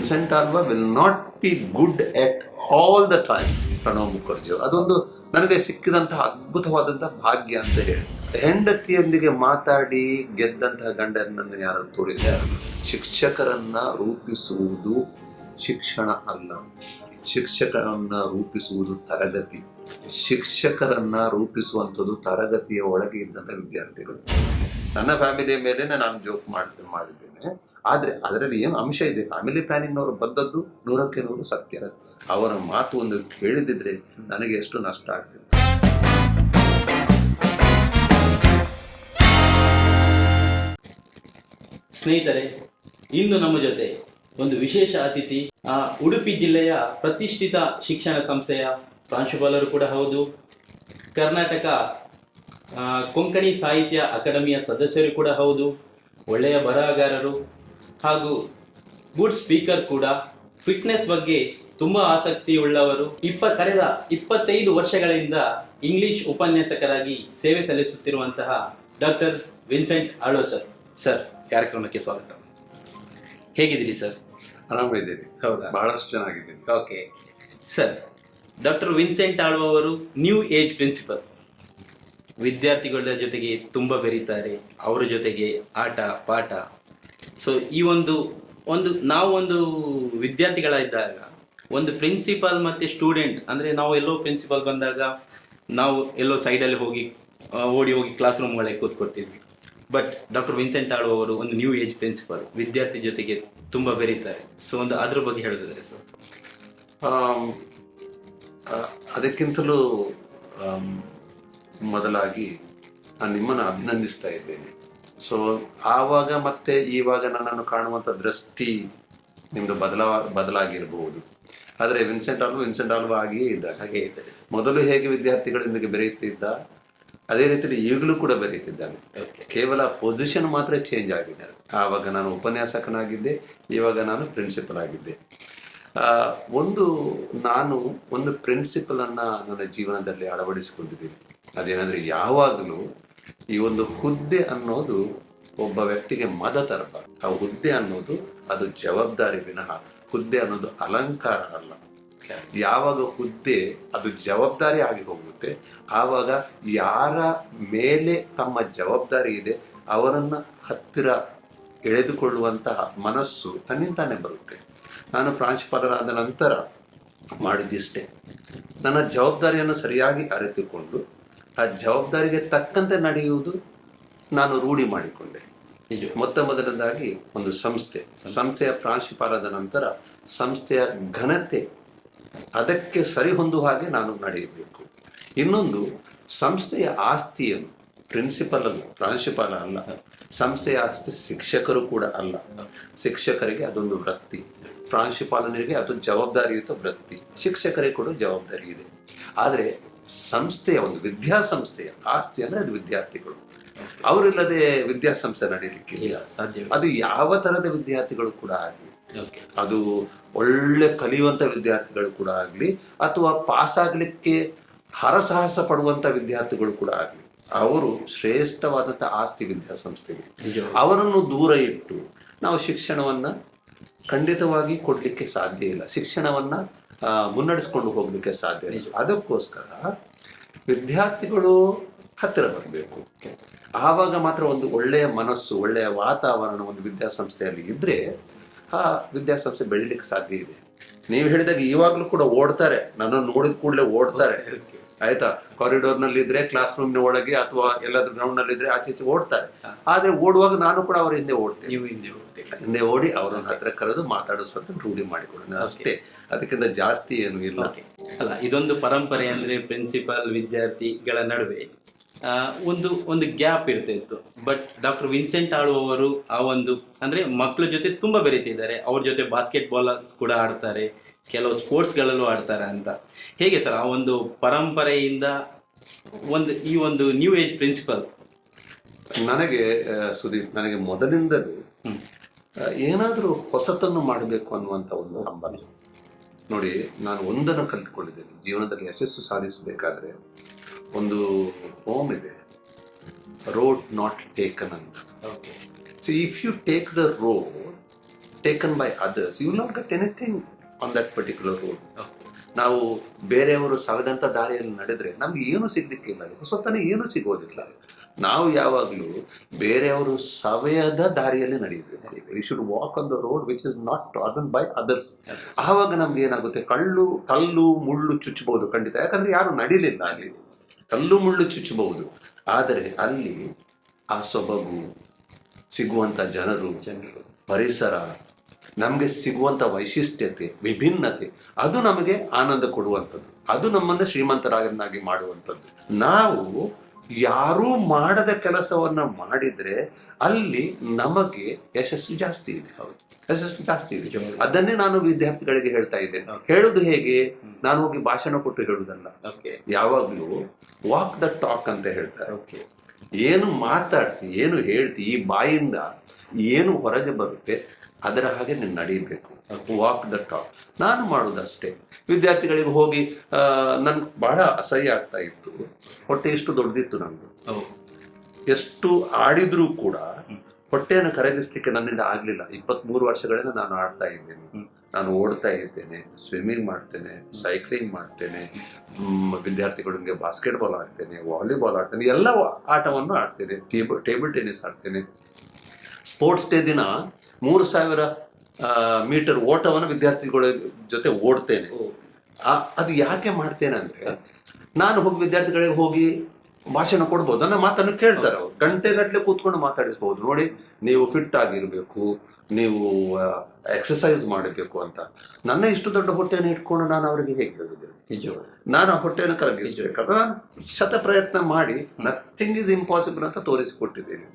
Vincent Alva will not be good at all the time. Pranab Mukherjee ಅದೊಂದು ನನಗೆ ಸಿಕ್ಕಿದಂತಹ ಅದ್ಭುತವಾದಂತಹ ಭಾಗ್ಯ ಅಂತ ಹೇಳಿ. ಹೆಂಡತಿಯೊಂದಿಗೆ ಮಾತಾಡಿ ಗೆದ್ದಂತಹ ಗಂಡನನ್ನು ಯಾರು ತೋರಿಸ್ತಾರೆ. ಶಿಕ್ಷಕರನ್ನ ರೂಪಿಸುವುದು ಶಿಕ್ಷಣ ಅಲ್ಲ, ಶಿಕ್ಷಕರನ್ನ ರೂಪಿಸುವುದು ತರಗತಿ. ಶಿಕ್ಷಕರನ್ನ ರೂಪಿಸುವಂಥದ್ದು ತರಗತಿಯ ಒಳಗೆ ಇದ್ದಂಥ ವಿದ್ಯಾರ್ಥಿಗಳು. ನನ್ನ ಫ್ಯಾಮಿಲಿಯ ಮೇಲೆ ನಾನು ಜೋಕ್ ಮಾಡಿದ್ದೇನೆ, ಆದ್ರೆ ಅದರಲ್ಲಿ ಏನು ಅಂಶ ಇದೆ. ಫ್ಯಾಮಿಲಿ ಪ್ಲಾನಿಂಗ್ ಅವರು ಬಂದದ್ದು 100ಕ್ಕೆ 100 ಸತ್ಯ. ಅವರ ಮಾತು ಒಂದು ಕೇಳಿದಿದ್ರೆ ನನಗೆ ಎಷ್ಟು ನಷ್ಟ ಆಗ್ತಿದೆ. ಸ್ನೇಹಿತರೆ, ಇಂದು ನಮ್ಮ ಜೊತೆ ಒಂದು ವಿಶೇಷ ಅತಿಥಿ, ಉಡುಪಿ ಜಿಲ್ಲೆಯ ಪ್ರತಿಷ್ಠಿತ ಶಿಕ್ಷಣ ಸಂಸ್ಥೆಯ ಪ್ರಾಂಶುಪಾಲರು ಕೂಡ ಹೌದು, ಕರ್ನಾಟಕ ಕೊಂಕಣಿ ಸಾಹಿತ್ಯ ಅಕಾಡೆಮಿಯ ಸದಸ್ಯರು ಕೂಡ ಹೌದು, ಒಳ್ಳೆಯ ಬರಹಗಾರರು ಹಾಗೂ ಗುಡ್ ಸ್ಪೀಕರ್ ಕೂಡ, ಫಿಟ್ನೆಸ್ ಬಗ್ಗೆ ತುಂಬ ಆಸಕ್ತಿ ಉಳ್ಳವರು, ಕಳೆದ 25 ವರ್ಷಗಳಿಂದ ಇಂಗ್ಲಿಷ್ ಉಪನ್ಯಾಸಕರಾಗಿ ಸೇವೆ ಸಲ್ಲಿಸುತ್ತಿರುವಂತಹ ಡಾಕ್ಟರ್ ವಿನ್ಸೆಂಟ್ ಆಳ್ವ ಸರ್ ಕಾರ್ಯಕ್ರಮಕ್ಕೆ ಸ್ವಾಗತ. ಹೇಗಿದ್ದೀರಿ ಸರ್? ಆರಾಮಿದ್ದೀರಿ? ಹೌದಾ, ಬಹಳಷ್ಟು ಚೆನ್ನಾಗಿದ್ದೀನಿ. Okay sir, doctor Vincent Alva ಅವರು ನ್ಯೂ ಏಜ್ ಪ್ರಿನ್ಸಿಪಲ್. ವಿದ್ಯಾರ್ಥಿಗಳ ಜೊತೆಗೆ ತುಂಬ ಬೆರೀತಾರೆ, ಅವರ ಜೊತೆಗೆ ಆಟ ಪಾಠ. ಸೊ ಈ ನಾವು ವಿದ್ಯಾರ್ಥಿಗಳಿದ್ದಾಗ ಒಂದು ಪ್ರಿನ್ಸಿಪಾಲ್ ಮತ್ತು ಸ್ಟೂಡೆಂಟ್, ಅಂದರೆ ನಾವು ಎಲ್ಲೋ ಪ್ರಿನ್ಸಿಪಾಲ್ ಬಂದಾಗ ನಾವು ಎಲ್ಲೋ ಸೈಡಲ್ಲಿ ಓಡಿ ಹೋಗಿ ಕ್ಲಾಸ್ ರೂಮ್ ಒಳಗೆ ಕೂತ್ಕೊಳ್ತಿದ್ವಿ. ಬಟ್ ಡಾಕ್ಟರ್ ವಿನ್ಸೆಂಟ್ ಆಳ್ವ ಅವರು ಒಂದು ನ್ಯೂ ಏಜ್ ಪ್ರಿನ್ಸಿಪಾಲ್, ವಿದ್ಯಾರ್ಥಿ ಜೊತೆಗೆ ತುಂಬ ಬೆರೀತಾರೆ. ಸೊ ಅದ್ರ ಬಗ್ಗೆ ಹೇಳಿದ್ರೆ ಸರ್. ಅದಕ್ಕಿಂತಲೂ ಮೊದಲಾಗಿ ನಾನು ನಿಮ್ಮನ್ನು ಅಭಿನಂದಿಸ್ತಾ ಇದ್ದೇನೆ. ಸೊ ಆವಾಗ ಮತ್ತೆ ಈವಾಗ ನನ್ನನ್ನು ಕಾಣುವಂಥ ದೃಷ್ಟಿ ನಿಮ್ಮದು ಬದಲಾಗಿರಬಹುದು. ಆದರೆ ವಿನ್ಸೆಂಟ್ ಆಲ್ವಾ ಹಾಗೆಯೇ ಇದ್ದಾರೆ. ಮೊದಲು ಹೇಗೆ ವಿದ್ಯಾರ್ಥಿಗಳೊಂದಿಗೆ ಬೆರೆಯುತ್ತಿದ್ದ, ಅದೇ ರೀತಿಯಲ್ಲಿ ಈಗಲೂ ಕೂಡ ಬೆರೆಯುತ್ತಿದ್ದಾನೆ. ಕೇವಲ ಪೊಸಿಷನ್ ಮಾತ್ರ ಚೇಂಜ್ ಆಗಿದೆ. ಆವಾಗ ನಾನು ಉಪನ್ಯಾಸಕನಾಗಿದ್ದೆ, ಇವಾಗ ನಾನು ಪ್ರಿನ್ಸಿಪಲ್ ಆಗಿದ್ದೆ. ನಾನು ಒಂದು ಪ್ರಿನ್ಸಿಪಲ್ ಅನ್ನ ನನ್ನ ಜೀವನದಲ್ಲಿ ಅಳವಡಿಸಿಕೊಂಡಿದ್ದೀನಿ. ಅದೇನಂದ್ರೆ, ಯಾವಾಗಲೂ ಈ ಒಂದು ಹುದ್ದೆ ಅನ್ನೋದು ಒಬ್ಬ ವ್ಯಕ್ತಿಗೆ ಮದ ತರಬಾರದು. ಆ ಹುದ್ದೆ ಅನ್ನೋದು ಅದು ಜವಾಬ್ದಾರಿ ವಿನಃ ಹುದ್ದೆ ಅನ್ನೋದು ಅಲಂಕಾರ ಅಲ್ಲ. ಯಾವಾಗ ಹುದ್ದೆ ಅದು ಜವಾಬ್ದಾರಿ ಆಗಿ ಹೋಗುತ್ತೆ, ಆವಾಗ ಯಾರ ಮೇಲೆ ತಮ್ಮ ಜವಾಬ್ದಾರಿ ಇದೆ ಅವರನ್ನ ಹತ್ತಿರ ಎಳೆದುಕೊಳ್ಳುವಂತಹ ಮನಸ್ಸು ತನ್ನಿಂದಾನೇ ಬರುತ್ತೆ. ನಾನು ಪ್ರಾಂಶುಪಾಲರಾದ ನಂತರ ಮಾಡಿದ್ದಿಷ್ಟೇ, ನನ್ನ ಜವಾಬ್ದಾರಿಯನ್ನು ಸರಿಯಾಗಿ ಅರಿತುಕೊಂಡು ಆ ಜವಾಬ್ದಾರಿಗೆ ತಕ್ಕಂತೆ ನಡೆಯುವುದು ನಾನು ರೂಢಿ ಮಾಡಿಕೊಂಡೆ. ಮೊದಲನೇದಾಗಿ ಒಂದು ಸಂಸ್ಥೆಯ ಪ್ರಾಂಶುಪಾಲರಾದ ನಂತರ ಸಂಸ್ಥೆಯ ಘನತೆ ಅದಕ್ಕೆ ಸರಿಹೊಂದುವ ಹಾಗೆ ನಾನು ನಡೆಯಬೇಕು. ಇನ್ನೊಂದು, ಸಂಸ್ಥೆಯ ಆಸ್ತಿಯನ್ನು ಪ್ರಿನ್ಸಿಪಲ್ ಅಲ್ಲ, ಪ್ರಾಂಶುಪಾಲ ಅಲ್ಲ, ಸಂಸ್ಥೆಯ ಆಸ್ತಿ ಶಿಕ್ಷಕರು ಕೂಡ ಅಲ್ಲ. ಶಿಕ್ಷಕರಿಗೆ ಅದೊಂದು ವೃತ್ತಿ, ಪ್ರಾಂಶುಪಾಲನಿಗೆ ಅದು ಜವಾಬ್ದಾರಿಯುತ ವೃತ್ತಿ, ಶಿಕ್ಷಕರಿಗೆ ಕೂಡ ಜವಾಬ್ದಾರಿ ಇದೆ. ಆದರೆ ಸಂಸ್ಥೆಯ ಒಂದು ವಿದ್ಯಾಸಂಸ್ಥೆಯ ಆಸ್ತಿ ಅಂದ್ರೆ ಅದು ವಿದ್ಯಾರ್ಥಿಗಳು. ಅವರಿಲ್ಲದೆ ವಿದ್ಯಾಸಂಸ್ಥೆ ನಡೀಲಿಕ್ಕೆ ಸಾಧ್ಯ. ಅದು ಯಾವ ತರದ ವಿದ್ಯಾರ್ಥಿಗಳು ಕೂಡ ಆಗಲಿ, ಅದು ಒಳ್ಳೆ ಕಲಿಯುವಂತ ವಿದ್ಯಾರ್ಥಿಗಳು ಕೂಡ ಆಗಲಿ, ಅಥವಾ ಪಾಸ್ ಆಗ್ಲಿಕ್ಕೆ ಹರಸಾಹಸ ಪಡುವಂತ ವಿದ್ಯಾರ್ಥಿಗಳು ಕೂಡ ಆಗಲಿ, ಅವರು ಶ್ರೇಷ್ಠವಾದಂತ ಆಸ್ತಿ ವಿದ್ಯಾಸಂಸ್ಥೆಗೆ. ಅವರನ್ನು ದೂರ ಇಟ್ಟು ನಾವು ಶಿಕ್ಷಣವನ್ನ ಖಂಡಿತವಾಗಿ ಕೊಡ್ಲಿಕ್ಕೆ ಸಾಧ್ಯ ಇಲ್ಲ, ಶಿಕ್ಷಣವನ್ನ ಮುನ್ನಡೆಸ್ಕೊಂಡು ಹೋಗ್ಲಿಕ್ಕೆ ಸಾಧ್ಯ ಇಲ್ಲ. ಅದಕ್ಕೋಸ್ಕರ ವಿದ್ಯಾರ್ಥಿಗಳು ಹತ್ತಿರ ಬರಬೇಕು. ಆವಾಗ ಮಾತ್ರ ಒಂದು ಒಳ್ಳೆಯ ಮನಸ್ಸು, ಒಳ್ಳೆಯ ವಾತಾವರಣ ಒಂದು ವಿದ್ಯಾಸಂಸ್ಥೆಯಲ್ಲಿ ಇದ್ರೆ ಆ ವಿದ್ಯಾಸಂಸ್ಥೆ ಬೆಳಿಲಿಕ್ಕೆ ಸಾಧ್ಯ ಇದೆ. ನೀವು ಹೇಳಿದಾಗ ಇವಾಗ್ಲೂ ಕೂಡ ಓಡ್ತಾರೆ, ನನ್ನನ್ನು ನೋಡಿದ ಕೂಡಲೇ ಓಡ್ತಾರೆ, ಆಯ್ತಾ. ಕಾರಿಡೋರ್ ನಲ್ಲಿ ಇದ್ರೆ, ಕ್ಲಾಸ್ ರೂಮ್ ನ ಒಳಗೆ ಅಥವಾ ಎಲ್ಲಾದ್ರೂ ಗ್ರೌಂಡ್ ನಲ್ಲಿ ಇದ್ರೆ ಆಚೆ ಓಡ್ತಾರೆ. ಆದ್ರೆ ಓಡುವಾಗ ನಾನು ಕೂಡ ಅವ್ರ ಹಿಂದೆ ಓಡ್ತೇನೆ. ಹಿಂದೆ ಓಡಿ ಅವರನ್ನ ಹತ್ರ ಕರೆದು ಮಾತಾಡಿಸುವಂತ ರೂಢಿ ಮಾಡಿಕೊಳ್ಳೋಣ ಅಷ್ಟೇ, ಅದಕ್ಕಿಂತ ಜಾಸ್ತಿ ಏನು ಇಲ್ಲ. ಅಲ್ಲ, ಇದೊಂದು ಪರಂಪರೆ. ಅಂದ್ರೆ ಪ್ರಿನ್ಸಿಪಾಲ್ ವಿದ್ಯಾರ್ಥಿಗಳ ನಡುವೆ ಒಂದು ಗ್ಯಾಪ್ ಇರ್ತಿತ್ತು. ಬಟ್ ಡಾಕ್ಟರ್ ವಿನ್ಸೆಂಟ್ ಆಳ್ವ ಅವರು ಅಂದ್ರೆ ಮಕ್ಕಳ ಜೊತೆ ತುಂಬಾ ಬೆರೀತಿದ್ದಾರೆ. ಅವ್ರ ಜೊತೆ ಬಾಸ್ಕೆಟ್ ಬಾಲ್ ಕೂಡ ಆಡ್ತಾರೆ, ಕೆಲವು ಸ್ಪೋರ್ಟ್ಸ್ಗಳಲ್ಲೂ ಆಡ್ತಾರೆ ಅಂತ. ಹೇಗೆ ಸರ್ ಆ ಒಂದು ಪರಂಪರೆಯಿಂದ ಈ ಒಂದು ನ್ಯೂ ಏಜ್ ಪ್ರಿನ್ಸಿಪಲ್? ನನಗೆ ಸುದೀಪ್, ನನಗೆ ಮೊದಲಿಂದಲೂ ಏನಾದರೂ ಹೊಸತನ್ನು ಮಾಡಬೇಕು ಅನ್ನುವಂಥ ಒಂದು ಹಂಬಲ. ನೋಡಿ, ನಾನು ಒಂದನ್ನು ಕಲಿತುಕೊಂಡಿದ್ದೇನೆ ಜೀವನದಲ್ಲಿ ಯಶಸ್ಸು ಸಾಧಿಸಬೇಕಾದ್ರೆ. ಒಂದು ಪೋಮ್ ಇದೆ, ರೋಡ್ ನಾಟ್ ಟೇಕನ್ ಅಂತ. So if you take the road, taken by others you will not get anything on that particular road. ನಾವು ಬೇರೆಯವರು ಸವೆದಂತ ದಾರಿಯಲ್ಲಿ ನಡೆದ್ರೆ ನಮ್ಗೆ ಏನು ಸಿಗ್ಲಿಕ್ಕಿಲ್ಲ, ಹೊಸತನ ಏನು ಸಿಗೋದಿಲ್ಲ. ನಾವು ಯಾವಾಗಲೂ ಬೇರೆಯವರು ಸವೆಯದ ದಾರಿಯಲ್ಲಿ ನಡೆಯಬೇಕು. We should walk on the road which is not trodden by others. ಆವಾಗ ನಮ್ಗೆ ಏನಾಗುತ್ತೆ, ಕಲ್ಲು ಮುಳ್ಳು ಚುಚ್ಚಬಹುದು ಖಂಡಿತ, ಯಾಕಂದ್ರೆ ಯಾರು ನಡೀಲಿಲ್ಲ ಅಲ್ಲಿ. ಕಲ್ಲು ಮುಳ್ಳು ಚುಚ್ಚಬಹುದು, ಆದರೆ ಅಲ್ಲಿ ಆ ಸೊಬಗು, ಸಿಗುವಂತ ಜನರು, ಪರಿಸರ, ನಮಗೆ ಸಿಗುವಂತ ವೈಶಿಷ್ಟ್ಯತೆ, ವಿಭಿನ್ನತೆ, ಅದು ನಮಗೆ ಆನಂದ ಕೊಡುವಂಥದ್ದು, ಅದು ನಮ್ಮನ್ನು ಶ್ರೀಮಂತರಾಗಿ ಮಾಡುವಂಥದ್ದು. ನಾವು ಯಾರೂ ಮಾಡದ ಕೆಲಸವನ್ನ ಮಾಡಿದ್ರೆ ಅಲ್ಲಿ ನಮಗೆ ಯಶಸ್ಸು ಜಾಸ್ತಿ ಇದೆ. ಹೌದು, ಯಶಸ್ಸು ಜಾಸ್ತಿ ಇದೆ. ಅದನ್ನೇ ನಾನು ವಿದ್ಯಾರ್ಥಿಗಳಿಗೆ ಹೇಳ್ತಾ ಇದ್ದೇನೆ. ಹೇಳುದು ಹೇಗೆ? ನಾನು ಹೋಗಿ ಭಾಷಣ ಕೊಟ್ಟು ಹೇಳುದಲ್ಲ, ಯಾವಾಗ್ಲೂ ವಾಕ್ ದ ಟಾಕ್ ಅಂತ ಹೇಳ್ತಾರೆ. ಏನು ಮಾತಾಡ್ತಿ, ಏನು ಹೇಳ್ತಿ, ಈ ಬಾಯಿಂದ ಏನು ಹೊರಗೆ ಬರುತ್ತೆ ಅದರ ಹಾಗೆ ನೀನು ನಡೀಬೇಕು. Walk the talk. ನಾನು ಮಾಡೋದಷ್ಟೇ. ವಿದ್ಯಾರ್ಥಿಗಳಿಗೆ ಹೋಗಿ ನನ್ಗೆ ಬಹಳ ಅಸಹ್ಯ ಆಗ್ತಾ ಇತ್ತು. ಹೊಟ್ಟೆ ಇಷ್ಟು ದೊಡ್ಡದಿತ್ತು ನಂದು, ಎಷ್ಟು ಆಡಿದ್ರೂ ಕೂಡ ಹೊಟ್ಟೆಯನ್ನು ಕರಗಿಸ್ಲಿಕ್ಕೆ ನನ್ನಿಂದ ಆಗ್ಲಿಲ್ಲ. 23 ವರ್ಷಗಳಿಂದ ನಾನು ಆಡ್ತಾ ಇದ್ದೇನೆ, ನಾನು ಓಡ್ತಾ ಇದ್ದೇನೆ, ಸ್ವಿಮ್ಮಿಂಗ್ ಮಾಡ್ತೇನೆ, ಸೈಕ್ಲಿಂಗ್ ಮಾಡ್ತೇನೆ, ವಿದ್ಯಾರ್ಥಿಗಳಿಗೆ ಬಾಸ್ಕೆಟ್ಬಾಲ್ ಆಡ್ತೇನೆ, ವಾಲಿಬಾಲ್ ಆಡ್ತೇನೆ, ಎಲ್ಲ ಆಟವನ್ನು ಆಡ್ತೇನೆ, ಟೇಬಲ್ ಟೆನ್ನಿಸ್ ಆಡ್ತೇನೆ. ಸ್ಪೋರ್ಟ್ಸ್ ಡೇ ದಿನ 3000 ಮೀಟರ್ ಓಟವನ್ನು ವಿದ್ಯಾರ್ಥಿಗಳ ಜೊತೆ ಓಡ್ತೇನೆ. ಅದು ಯಾಕೆ ಮಾಡ್ತೇನೆ ಅಂದ್ರೆ, ನಾನು ಹೋಗಿ ವಿದ್ಯಾರ್ಥಿಗಳಿಗೆ ಹೋಗಿ ಭಾಷಣ ಕೊಡ್ಬೋದು, ನನ್ನ ಮಾತನ್ನು ಕೇಳ್ತಾರೆ ಅವರು, ಗಂಟೆಗಟ್ಟಲೆ ಕೂತ್ಕೊಂಡು ಮಾತಾಡಿಸ್ಬೋದು. ನೋಡಿ, ನೀವು ಫಿಟ್ ಆಗಿರ್ಬೇಕು, ನೀವು ಎಕ್ಸಸೈಸ್ ಮಾಡಬೇಕು ಅಂತ. ನನ್ನ ಇಷ್ಟು ದೊಡ್ಡ ಹೊಟ್ಟೆಯನ್ನು ಇಟ್ಕೊಂಡು ನಾನು ಅವರಿಗೆ ಹೇಗೆ ಹೇಳಿದ್ದೇನೆ? ನಾನು ಆ ಹೊಟ್ಟೆಯನ್ನು ಕರಗಿಸ್ಬೇಕಲ್ಲ, ಶತ ಪ್ರಯತ್ನ ಮಾಡಿ ನಥಿಂಗ್ ಇಸ್ ಇಂಪಾಸಿಬಲ್ ಅಂತ ತೋರಿಸಿಕೊಟ್ಟಿದ್ದೇನೆ.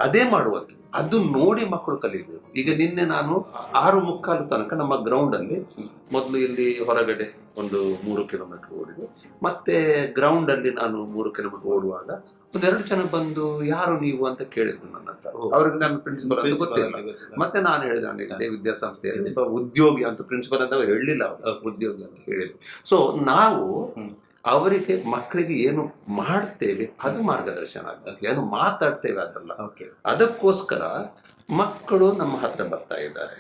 ಅದೇ ಮಾಡುವಂಥದ್ದು. ಅದು ನೋಡಿ ಮಕ್ಕಳು ಕಲಿಬೇಕು. ಈಗ ನಿನ್ನೆ ನಾನು 6:45 ತನಕ ನಮ್ಮ ಗ್ರೌಂಡ್ ಅಲ್ಲಿ, ಮೊದಲು ಇಲ್ಲಿ ಹೊರಗಡೆ ಒಂದು 3 ಕಿಲೋಮೀಟರ್ ಓಡಿದೆ, ಮತ್ತೆ ಗ್ರೌಂಡ್ ಅಲ್ಲಿ ನಾನು 3 ಕಿಲೋಮೀಟರ್ ಓಡುವಾಗ 1-2 ಜನ ಬಂದು ಯಾರು ನೀವು ಅಂತ ಕೇಳಿದ್ರು ನನ್ನ ಹತ್ರ. ಅವ್ರಿಗೆ ನನ್ನ ಪ್ರಿನ್ಸಿಪಲ್ ಅಂತ ಗೊತ್ತಿಲ್ಲ. ಮತ್ತೆ ನಾನು ಹೇಳಿದೆ, ನನಗೆ ವಿದ್ಯಾಸಂಸ್ಥೆಯಲ್ಲಿ ಉದ್ಯೋಗಿ ಅಂತ, ಪ್ರಿನ್ಸಿಪಲ್ ಅಂತ ಹೇಳಲಿಲ್ಲ, ಉದ್ಯೋಗಿ ಅಂತ ಹೇಳಿದ್ರು. ಸೊ ನಾವು ಅವರಿಗೆ, ಮಕ್ಕಳಿಗೆ ಏನು ಮಾಡ್ತೇವೆ ಅದು ಮಾರ್ಗದರ್ಶನ ಆಗ್ತದೆ, ಏನು ಮಾತಾಡ್ತೇವೆ ಅದಲ್ಲ. ಅದಕ್ಕೋಸ್ಕರ ಮಕ್ಕಳು ನಮ್ಮ ಹತ್ರ ಬರ್ತಾ ಇದ್ದಾರೆ,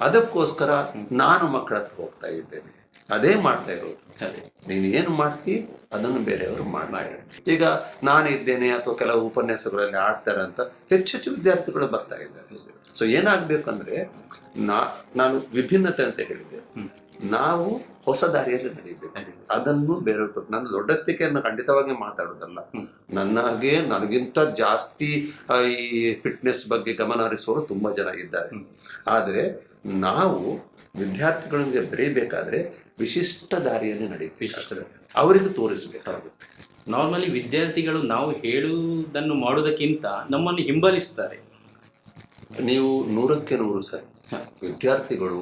ಅದಕ್ಕೋಸ್ಕರ ನಾನು ಮಕ್ಕಳ ಹತ್ರ ಹೋಗ್ತಾ ಇದ್ದೇನೆ. ಅದೇ ಮಾಡ್ತಾ ಇರೋದು. ನೀನು ಏನು ಮಾಡ್ತಿ ಅದನ್ನು ಬೇರೆಯವರು ಮಾಡಿ. ಈಗ ನಾನಿದ್ದೇನೆ ಅಥವಾ ಕೆಲವು ಉಪನ್ಯಾಸಗಳಲ್ಲಿ ಆಡ್ತಾರೆ ಅಂತ ಹೆಚ್ಚೆಚ್ಚು ವಿದ್ಯಾರ್ಥಿಗಳು ಬರ್ತಾ ಇದ್ದಾರೆ. ಸೊ ಏನಾಗ್ಬೇಕಂದ್ರೆ, ನಾನು ವಿಭಿನ್ನತೆ ಅಂತ ಹೇಳಿದೆ, ನಾವು ಹೊಸ ದಾರಿಯಲ್ಲಿ ನಡೀಬೇಕು. ಅದನ್ನು ಬೇರೆಯವ್ರ, ನನ್ನ ದೊಡ್ಡಸ್ತಿಕೆಯನ್ನು ಖಂಡಿತವಾಗಿ ಮಾತಾಡೋದಲ್ಲ. ನನಗಿಂತ ಜಾಸ್ತಿ ಈ ಫಿಟ್ನೆಸ್ ಬಗ್ಗೆ ಗಮನ ಹರಿಸೋರು ತುಂಬಾ ಜನ ಇದ್ದಾರೆ. ಆದರೆ ನಾವು ವಿದ್ಯಾರ್ಥಿಗಳಿಗೆ ಬರೀಬೇಕಾದ್ರೆ ವಿಶಿಷ್ಟ ದಾರಿಯಲ್ಲಿ ನಡೆಯಬೇಕು, ಅವರಿಗೆ ತೋರಿಸಬೇಕಾಗುತ್ತೆ. ನಾರ್ಮಲಿ ವಿದ್ಯಾರ್ಥಿಗಳು ನಾವು ಹೇಳುವುದನ್ನು ಮಾಡೋದಕ್ಕಿಂತ ನಮ್ಮನ್ನು ಹಿಂಬಾಲಿಸ್ತಾರೆ. ನೀವು 100ಕ್ಕೆ 100 ಸರಿ. ವಿದ್ಯಾರ್ಥಿಗಳು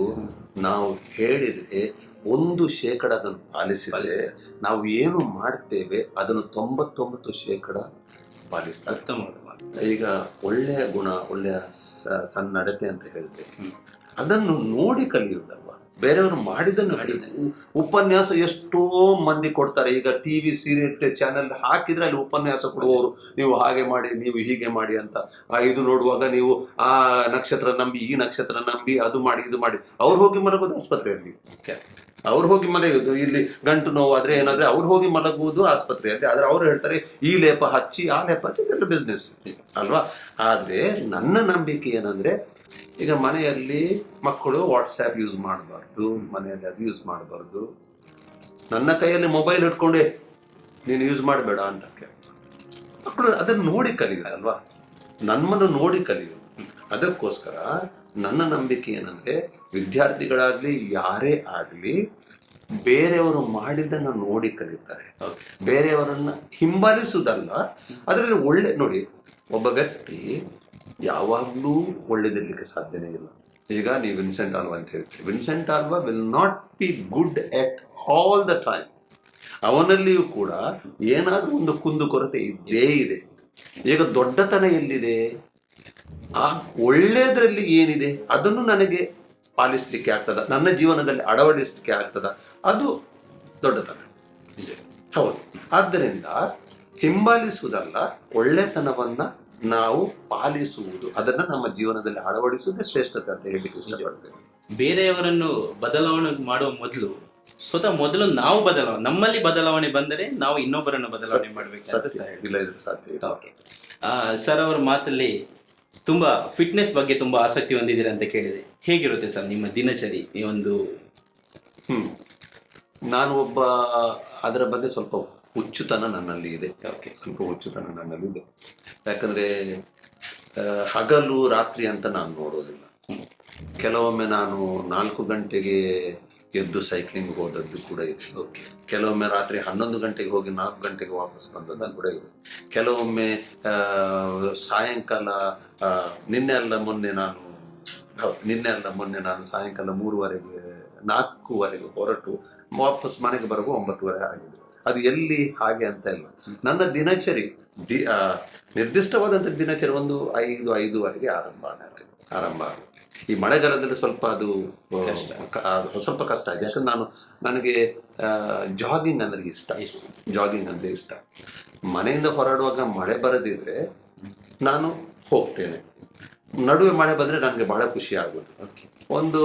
ನಾವು ಹೇಳಿದ್ರೆ 1% ಅದನ್ನು ಪಾಲಿಸಿದರೆ, ನಾವು ಏನು ಮಾಡ್ತೇವೆ ಅದನ್ನು 99% ಪಾಲಿಸ್ತಾರೆ. ಈಗ ಒಳ್ಳೆಯ ಗುಣ, ಒಳ್ಳೆಯ ಸನ್ನಡತೆ ಅಂತ ಹೇಳ್ತೇವೆ, ಅದನ್ನು ನೋಡಿ ಕಲಿಯುವುದಲ್ವಾ, ಬೇರೆಯವರು ಮಾಡಿದನ್ನು ಕಲಿಯುವುದು. ಉಪನ್ಯಾಸ ಎಷ್ಟೋ ಮಂದಿ ಕೊಡ್ತಾರೆ. ಈಗ ಟಿವಿ ಸೀರಿಯಲ್ ಚಾನೆಲ್ ಹಾಕಿದ್ರೆ ಅಲ್ಲಿ ಉಪನ್ಯಾಸ ಕೊಡುವವರು, ನೀವು ಹಾಗೆ ಮಾಡಿ, ನೀವು ಹೀಗೆ ಮಾಡಿ ಅಂತ. ಇದು ನೋಡುವಾಗ ನೀವು ಆ ನಕ್ಷತ್ರ ನಂಬಿ, ಈ ನಕ್ಷತ್ರ ನಂಬಿ, ಅದು ಮಾಡಿ, ಇದು ಮಾಡಿ. ಅವ್ರು ಹೋಗಿ ಮಲಗೋದು ಆಸ್ಪತ್ರೆಯಲ್ಲಿ, ಅವ್ರು ಹೋಗಿ ಮಲಗುವುದು. ಇಲ್ಲಿ ಗಂಟು ನೋವಾದ್ರೆ ಏನಾದ್ರೆ ಅವ್ರು ಹೋಗಿ ಮಲಗುವುದು ಆಸ್ಪತ್ರೆಯಲ್ಲಿ. ಆದ್ರೆ ಅವ್ರು ಹೇಳ್ತಾರೆ ಈ ಲೇಪ ಹಚ್ಚಿ, ಆ ಲೇಪ ಹಚ್ಚಿ, ಇದೆಲ್ಲ ಬಿಸ್ನೆಸ್ ಅಲ್ವಾ. ಆದ್ರೆ ನನ್ನ ನಂಬಿಕೆ ಏನಂದ್ರೆ, ಈಗ ಮನೆಯಲ್ಲಿ ಮಕ್ಕಳು ವಾಟ್ಸ್ಆ್ಯಪ್ ಯೂಸ್ ಮಾಡಬಾರ್ದು, ಮನೆಯಲ್ಲಿ ಅದು ಯೂಸ್ ಮಾಡಬಾರ್ದು. ನನ್ನ ಕೈಯಲ್ಲಿ ಮೊಬೈಲ್ ಹಿಡ್ಕೊಂಡೆ ನೀನು ಯೂಸ್ ಮಾಡಬೇಡ ಅಂತ ಮಕ್ಕಳು ಅದನ್ನು ನೋಡಿ ಕಲಿಯೋದಲ್ವಾ, ನಮ್ಮನ್ನು ನೋಡಿ ಕಲಿಯೋದು. ಅದಕ್ಕೋಸ್ಕರ ನನ್ನ ನಂಬಿಕೆ ಏನಂದ್ರೆ, ವಿದ್ಯಾರ್ಥಿಗಳಾಗ್ಲಿ ಯಾರೇ ಆಗಲಿ ಬೇರೆಯವರು ಮಾಡಿದ್ದನ್ನು ನೋಡಿ ಕಲಿತಾರೆ. ಬೇರೆಯವರನ್ನ ಹಿಂಬಾಲಿಸುವುದಲ್ಲ, ಅದರಲ್ಲಿ ಒಳ್ಳೆ ನೋಡಿ, ಒಬ್ಬ ವ್ಯಕ್ತಿ ಯಾವಾಗಲೂ ಒಳ್ಳೇದಿರ್ಲಿಕ್ಕೆ ಸಾಧ್ಯನೇ ಇಲ್ಲ. ಈಗ ನೀವು ವಿನ್ಸೆಂಟ್ ಆಲ್ವಾ ಅಂತ ಹೇಳ್ತೀವಿ, Vincent Alva will not be good at all the time. ಅವನಲ್ಲಿಯೂ ಕೂಡ ಏನಾದ್ರೂ ಒಂದು ಕುಂದುಕೊರತೆ ಇದ್ದೇ ಇದೆ. ಈಗ ದೊಡ್ಡತನ ಎಲ್ಲಿದೆ? ಆ ಒಳ್ಳೆಯದ್ರಲ್ಲಿ ಏನಿದೆ ಅದನ್ನು ನನಗೆ ಪಾಲಿಸ್ಲಿಕ್ಕೆ ಆಗ್ತದ, ನನ್ನ ಜೀವನದಲ್ಲಿ ಅಳವಡಿಸಲಿಕ್ಕೆ ಆಗ್ತದ, ಅದು ದೊಡ್ಡತನ. ಹೌದು. ಆದ್ದರಿಂದ ಹಿಂಬಾಲಿಸುವುದಲ್ಲ, ಒಳ್ಳೆತನವನ್ನ ನಾವು ಪಾಲಿಸುವುದು, ಅದನ್ನ ನಮ್ಮ ಜೀವನದಲ್ಲಿ ಅಳವಡಿಸುವುದೇ ಶ್ರೇಷ್ಠತೆ ಅಂತ ಹೇಳಲಿಕ್ಕೆ ಇಷ್ಟಪಡ್ತೇನೆ. ಬೇರೆಯವರನ್ನು ಬದಲಾವಣೆ ಮಾಡುವ ಮೊದಲು ಸ್ವತಃ ಮೊದಲು ನಾವು ನಮ್ಮಲ್ಲಿ ಬದಲಾವಣೆ ಬಂದರೆ ನಾವು ಇನ್ನೊಬ್ಬರನ್ನು ಬದಲಾವಣೆ ಮಾಡಬೇಕಂತ ಸತ್ಯ. ಸರ್ ಇಲ್ಲ ಇದ್ರೆ ಸಾಧ್ಯ ಇಲ್ಲ. ಓಕೆ ಸರ್ ಅವರ ಮಾತಲ್ಲಿ ತುಂಬಾ ಫಿಟ್ನೆಸ್ ಬಗ್ಗೆ ತುಂಬಾ ಆಸಕ್ತಿ ಹೊಂದಿದ್ದೀರಾ ಅಂತ ಕೇಳಿದೆ. ಹೇಗಿರುತ್ತೆ ಸರ್ ನಿಮ್ಮ ದಿನಚರಿ? ಈ ಒಂದು ನಾನು ಒಬ್ಬ ಅದರ ಬಗ್ಗೆ ಸ್ವಲ್ಪ ಹುಚ್ಚುತನ ನನ್ನಲ್ಲಿ ಇದೆ. ಓಕೆ ಸ್ವಲ್ಪ ಹುಚ್ಚುತನ ನನ್ನಲ್ಲಿ ಇದೆ. ಯಾಕಂದ್ರೆ ಹಗಲು ರಾತ್ರಿ ಅಂತ ನಾನು ನೋಡೋದಿಲ್ಲ. ಕೆಲವೊಮ್ಮೆ ನಾನು 4 ಗಂಟೆಗೆ ಎದ್ದು ಸೈಕ್ಲಿಂಗ್ ಹೋದದ್ದು ಕೂಡ ಇದೆ. ಓಕೆ ಕೆಲವೊಮ್ಮೆ ರಾತ್ರಿ 11 ಗಂಟೆಗೆ ಹೋಗಿ 4 ಗಂಟೆಗೆ ವಾಪಸ್ ಬಂದದ್ದು ಕೂಡ ಇದೆ. ಕೆಲವೊಮ್ಮೆ ಸಾಯಂಕಾಲ ನಿನ್ನೆ ಅಲ್ಲ ಮೊನ್ನೆ ನಾನು ಸಾಯಂಕಾಲ 4:15 ಹೊರಟು ವಾಪಸ್ ಮನೆಗೆ ಬರುವಾಗ 9:30 ಆಗಿದೆ. ಅದು ಎಲ್ಲಿ ಹಾಗೆ ಅಂತ ಇಲ್ಲ. ನನ್ನ ದಿನಚರಿ ನಿರ್ದಿಷ್ಟವಾದಂಥ ದಿನಚರಿ ಒಂದು 5-5:30 ಆರಂಭ ಆಗುತ್ತೆ. ಈ ಮಳೆಗಾಲದಲ್ಲಿ ಸ್ವಲ್ಪ ಅದು ಸ್ವಲ್ಪ ಕಷ್ಟ ಆಗಿದೆ. ಯಾಕಂದ್ರೆ ನನಗೆ ಜಾಗಿಂಗ್ ಅಂದ್ರೆ ಇಷ್ಟ. ಮನೆಯಿಂದ ಹೊರಡುವಾಗ ಮಳೆ ಬರದಿದ್ರೆ ನಾನು ಹೋಗ್ತೇನೆ. ನಡುವೆ ಮಳೆ ಬಂದ್ರೆ ನನಗೆ ಬಹಳ ಖುಷಿ ಆಗೋದು. ಒಂದು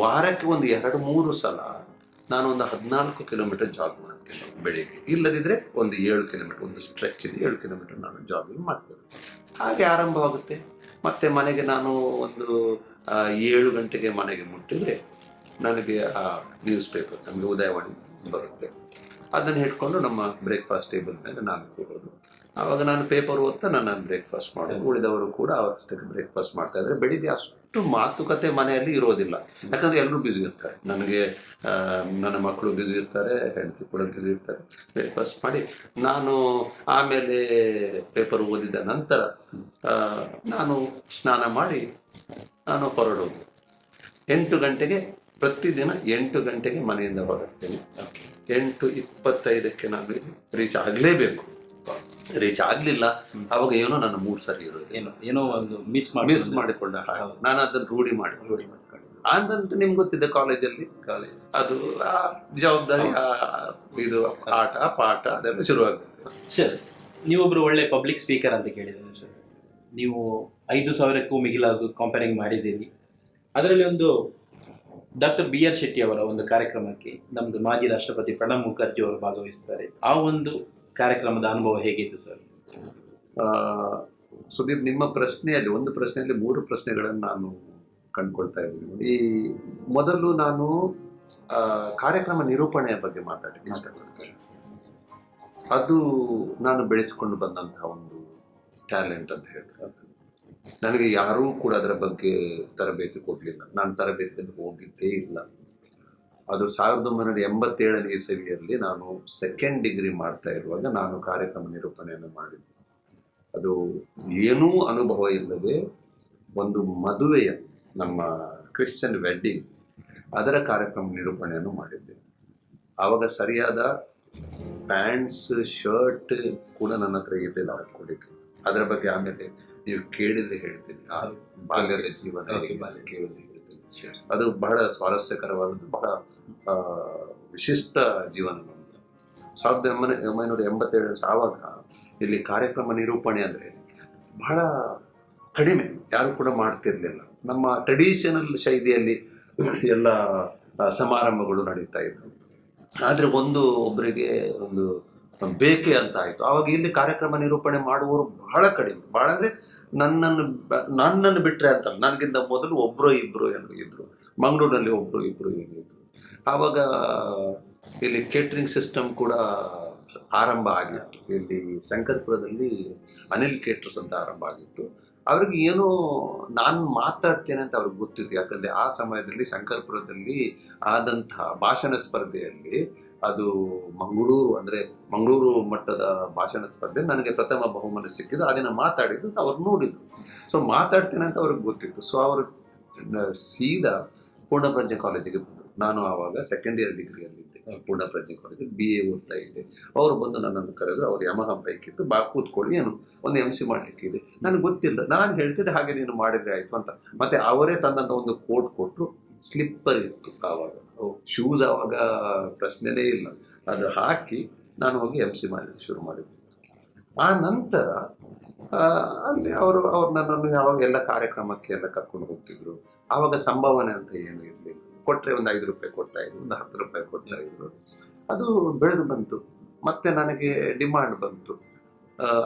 ವಾರಕ್ಕೆ ಒಂದು 2-3 ಸಲ ನಾನು ಒಂದು 14 ಕಿಲೋಮೀಟರ್ ಜಾಗ್ ಮಾಡ್ತೇನೆ ಬೆಳಿಗ್ಗೆ. ಇಲ್ಲದಿದ್ರೆ ಒಂದು 7 ಕಿಲೋಮೀಟರ್, ಒಂದು ಸ್ಟ್ರೆಚ್ ಇದೆ 7 ಕಿಲೋಮೀಟರ್ ನಾನು ಜಾಗಿಂಗ್ ಮಾಡ್ತೇನೆ. ಹಾಗೆ ಆರಂಭವಾಗುತ್ತೆ. ಮತ್ತೆ ಮನೆಗೆ ನಾನು ಒಂದು 7 ಗಂಟೆಗೆ ಮನೆಗೆ ಮುಟ್ಟಿದ್ರೆ ನನಗೆ ಆ ನ್ಯೂಸ್ ಪೇಪರ್, ನಮಗೆ ಉದಯವಾಣಿ ಬರುತ್ತೆ, ಅದನ್ನು ಹಿಡ್ಕೊಂಡು ನಮ್ಮ ಬ್ರೇಕ್ಫಾಸ್ಟ್ ಟೇಬಲ್ ಮೇಲೆ ನಾನು ಕೂರೋದು. ಆವಾಗ ನಾನು ಪೇಪರ್ ಓದ್ತಾ ನಾನು ಬ್ರೇಕ್ಫಾಸ್ಟ್ ಮಾಡೋದು. ಉಳಿದವರು ಕೂಡ ಅವರಷ್ಟಕ್ಕೆ ಬ್ರೇಕ್ಫಾಸ್ಟ್ ಮಾಡ್ತಾ ಇದ್ದಾರೆ. ಬೆಳಿಗ್ಗೆ ಅಷ್ಟು ಮಾತುಕತೆ ಮನೆಯಲ್ಲಿ ಇರೋದಿಲ್ಲ. ಯಾಕಂದ್ರೆ ಎಲ್ಲರೂ ಬ್ಯುಸಿ ಇರ್ತಾರೆ. ನನಗೆ ನನ್ನ ಮಕ್ಕಳು ಬ್ಯುಸಿ ಇರ್ತಾರೆ, ಹೆಂಡತಿ ಕೂಡ ಬ್ಯುಸಿ ಇರ್ತಾರೆ. ಬ್ರೇಕ್ಫಾಸ್ಟ್ ಮಾಡಿ ನಾನು ಆಮೇಲೆ ಪೇಪರ್ ಓದಿದ ನಂತರ ನಾನು ಸ್ನಾನ ಮಾಡಿ ನಾನು ಹೊರಡೋದು. 8 ಗಂಟೆಗೆ ಪ್ರತಿದಿನ 8 ಗಂಟೆಗೆ ಮನೆಯಿಂದ ಹೊರಡ್ತೇನೆ. 8:25 ನಾನು ರೀಚ್ ಆಗಲೇಬೇಕು. ರೀಚ್ ಆಗ್ಲಿಲ್ಲ ಅವಾಗ ಏನೋ ನನ್ನ ಮೂಡ್ ಸರಿ ಇರೋದು, ಏನೋ ಒಂದು ಮಿಸ್ ಮಾಡಿಕೊಂಡ ನಾನು ಅದನ್ನು ರೂಢಿ ಮಾಡಿಕೊಂಡು ಅಂದಂತ ನಿಮ್ಗೆ ಗೊತ್ತಿದೆ ಕಾಲೇಜಲ್ಲಿ ಅದು ಆ ಜವಾಬ್ದಾರಿ, ಇದು ಆಟ ಪಾಠ ಅದೆಲ್ಲ ಶುರುವಾಗುತ್ತೆ. ಸರ್ ನೀವೊಬ್ರು ಒಳ್ಳೆ ಪಬ್ಲಿಕ್ ಸ್ಪೀಕರ್ ಅಂತ ಕೇಳಿದ್ದೇನೆ ಸರ್. ನೀವು 5,000ಕ್ಕೂ ಮಿಗಿಲಾಗಿ ಕಾಂಪೇರಿಂಗ್ ಮಾಡಿದ್ದೀರಿ. ಅದರಲ್ಲಿ ಒಂದು ಡಾಕ್ಟರ್ BR ಶೆಟ್ಟಿ ಅವರ ಒಂದು ಕಾರ್ಯಕ್ರಮಕ್ಕೆ ನಮ್ದು ಮಾಜಿ ರಾಷ್ಟ್ರಪತಿ ಪ್ರಣಬ್ ಮುಖರ್ಜಿ ಅವರು ಭಾಗವಹಿಸ್ತಾರೆ. ಆ ಒಂದು ಕಾರ್ಯಕ್ರಮದ ಅನುಭವ ಹೇಗಿತ್ತು ಸರ್? ಸುದೀಪ್, ನಿಮ್ಮ ಪ್ರಶ್ನೆಯಲ್ಲಿ ಒಂದು ಪ್ರಶ್ನೆಯಲ್ಲಿ 3 ಪ್ರಶ್ನೆಗಳನ್ನು ನಾನು ಕಂಡುಕೊಳ್ತಾ ಇದ್ದೀನಿ. ಈ ಮೊದಲು ನಾನು ಕಾರ್ಯಕ್ರಮ ನಿರೂಪಣೆಯ ಬಗ್ಗೆ ಮಾತಾಡಲಿಕ್ಕೆ ಇಷ್ಟಪಡ್ತೇನೆ. ಅದು ನಾನು ಬೆಳೆಸಿಕೊಂಡು ಬಂದಂತಹ ಒಂದು ಟ್ಯಾಲೆಂಟ್ ಅಂತ ಹೇಳ್ತಾರೆ. ನನಗೆ ಯಾರೂ ಕೂಡ ಅದರ ಬಗ್ಗೆ ತರಬೇತಿ ಕೊಡಲಿಲ್ಲ. ನಾನು ತರಬೇತಿಯಲ್ಲಿ ಹೋಗಿದ್ದೇ ಇಲ್ಲ. ಅದು 1987ನೇ ಇಸವಿಯಲ್ಲಿ ನಾನು 2nd ಡಿಗ್ರಿ ಮಾಡ್ತಾ ಇರುವಾಗ ನಾನು ಕಾರ್ಯಕ್ರಮ ನಿರೂಪಣೆಯನ್ನು ಮಾಡಿದ್ದೆ. ಅದು ಏನೂ ಅನುಭವ ಇಲ್ಲದೆ ಒಂದು ಮದುವೆಯ, ನಮ್ಮ ಕ್ರಿಶ್ಚಿಯನ್ ವೆಡ್ಡಿಂಗ್, ಅದರ ಕಾರ್ಯಕ್ರಮ ನಿರೂಪಣೆಯನ್ನು ಮಾಡಿದ್ದೆ. ಆವಾಗ ಸರಿಯಾದ ಪ್ಯಾಂಟ್ಸ್ ಶರ್ಟ್ ಕೂಡ ನನ್ನ ಹತ್ರ ಇರಲಿಲ್ಲ ಹಾಕ್ಕೊಳ್ಳಿಕ್ಕೆ. ಅದರ ಬಗ್ಗೆ ಆಮೇಲೆ ನೀವು ಕೇಳಿದ್ರೆ ಹೇಳ್ತೀನಿ. ಆ ಬಾಲ್ಯದ ಜೀವನ ಕೇಳಿದ್ರೆ ಹೇಳ್ತೀನಿ. ಅದು ಬಹಳ ಸ್ವಾರಸ್ಯಕರವಾದದ್ದು, ಬಹಳ ವಿಶಿಷ್ಟ ಜೀವನ ನಮ್ಮದು. 1987 ಆವಾಗ ಇಲ್ಲಿ ಕಾರ್ಯಕ್ರಮ ನಿರೂಪಣೆ ಅಂದರೆ ಬಹಳ ಕಡಿಮೆ, ಯಾರು ಕೂಡ ಮಾಡ್ತಿರ್ಲಿಲ್ಲ. ನಮ್ಮ ಟ್ರೆಡಿಷನಲ್ ಶೈಲಿಯಲ್ಲಿ ಎಲ್ಲ ಸಮಾರಂಭಗಳು ನಡೀತಾ ಇದ್ದವು. ಆದರೆ ಒಬ್ಬರಿಗೆ ಒಂದು ಬೇಕೆ ಅಂತ ಆಯಿತು. ಆವಾಗ ಇಲ್ಲಿ ಕಾರ್ಯಕ್ರಮ ನಿರೂಪಣೆ ಮಾಡುವವರು ಬಹಳ ಕಡಿಮೆ. ಬಹಳ ಅಂದರೆ ನನ್ನನ್ನು ಬಿಟ್ಟರೆ ಅಂತ, ನನಗಿಂತ ಮೊದಲು 1-2 ಏನೋ ಇದ್ರು. ಮಂಗಳೂರಿನಲ್ಲಿ 1-2 ಏನೋ ಇದ್ರು. ಆವಾಗ ಇಲ್ಲಿ ಕೇಟ್ರಿಂಗ್ ಸಿಸ್ಟಮ್ ಕೂಡ ಆರಂಭ ಆಗಿತ್ತು. ಇಲ್ಲಿ ಶಂಕರ್ಪುರದಲ್ಲಿ ಅನಿಲ್ ಕೇಟರ್ಸ್ ಅಂತ ಆರಂಭ ಆಗಿತ್ತು. ಅವ್ರಿಗೆ ಏನೋ ನಾನು ಮಾತಾಡ್ತೇನೆ ಅಂತ ಅವ್ರಿಗೆ ಗೊತ್ತಿತ್ತು. ಯಾಕಂದರೆ ಆ ಸಮಯದಲ್ಲಿ ಶಂಕರ್ಪುರದಲ್ಲಿ ಆದಂತಹ ಭಾಷಣ ಸ್ಪರ್ಧೆಯಲ್ಲಿ, ಅದು ಮಂಗಳೂರು ಮಟ್ಟದ ಭಾಷಣ ಸ್ಪರ್ಧೆ, ನನಗೆ ಪ್ರಥಮ ಬಹುಮಾನ ಸಿಕ್ಕಿದ್ದು. ಅದನ್ನು ಮಾತಾಡಿದ್ದು ಅವ್ರು ನೋಡಿದ್ರು. ಸೊ ಮಾತಾಡ್ತೇನೆ ಅಂತ ಅವ್ರಿಗೆ ಗೊತ್ತಿತ್ತು. ಸೊ ಅವರು ಸೀದಾ ಪೂರ್ಣಪ್ರಜ್ಞೆ ಕಾಲೇಜಿಗೆ ಬಂದರು. ನಾನು ಆವಾಗ 2nd ಇಯರ್ ಡಿಗ್ರಿಯಲ್ಲಿದ್ದೆ, ಪೂರ್ಣಪ್ರಜ್ಞೆ ಕಾಲೇಜಿಗೆ BA ಓದ್ತಾ ಇದ್ದೆ. ಅವರು ಬಂದು ನನ್ನನ್ನು ಕರೆದ್ರು. ಅವ್ರು ಯಮಹ ಬೈಕ್ ಇತ್ತು, ಕೂತ್ಕೊಳ್ಳಿ, ಏನು ಒಂದು MC ಮಾಡಲಿಕ್ಕಿದೆ. ನನಗೆ ಗೊತ್ತಿಲ್ಲ. ನಾನು ಹೇಳ್ತಿದ್ದೆ ಹಾಗೆ ನೀನು ಮಾಡಿದ್ರೆ ಆಯಿತು ಅಂತ. ಮತ್ತೆ ಅವರೇ ತನ್ನಂತ ಒಂದು ಕೋಟ್ ಕೊಟ್ಟರು. ಸ್ಲಿಪ್ಪರ್ ಇತ್ತು ಆವಾಗ, ಶೂಸ್ ಆವಾಗ ಪ್ರಶ್ನೆನೇ ಇಲ್ಲ. ಅದು ಹಾಕಿ ನಾನು ಹೋಗಿ MC ಮಾಡಲಿಕ್ಕೆ ಶುರು ಮಾಡಿದ್ದೆ. ಆ ನಂತರ ಅಲ್ಲಿ ಅವ್ರು ನನ್ನನ್ನು ಯಾವಾಗ ಎಲ್ಲ ಕಾರ್ಯಕ್ರಮಕ್ಕೆ ಎಲ್ಲ ಕರ್ಕೊಂಡು ಹೋಗ್ತಿದ್ರು. ಆವಾಗ ಸಂಭಾವನೆ ಅಂತ ಏನು ಇರಲಿಲ್ಲ. ಕೊಟ್ಟರೆ ಒಂದು 5 ರೂಪಾಯಿ ಕೊಡ್ತಾ ಇದ್ರು, ಒಂದು 10 ರೂಪಾಯಿ ಕೊಡ್ತಾ ಇದ್ರು. ಅದು ಬೆಳೆದು ಬಂತು. ಮತ್ತೆ ನನಗೆ ಡಿಮಾಂಡ್ ಬಂತು.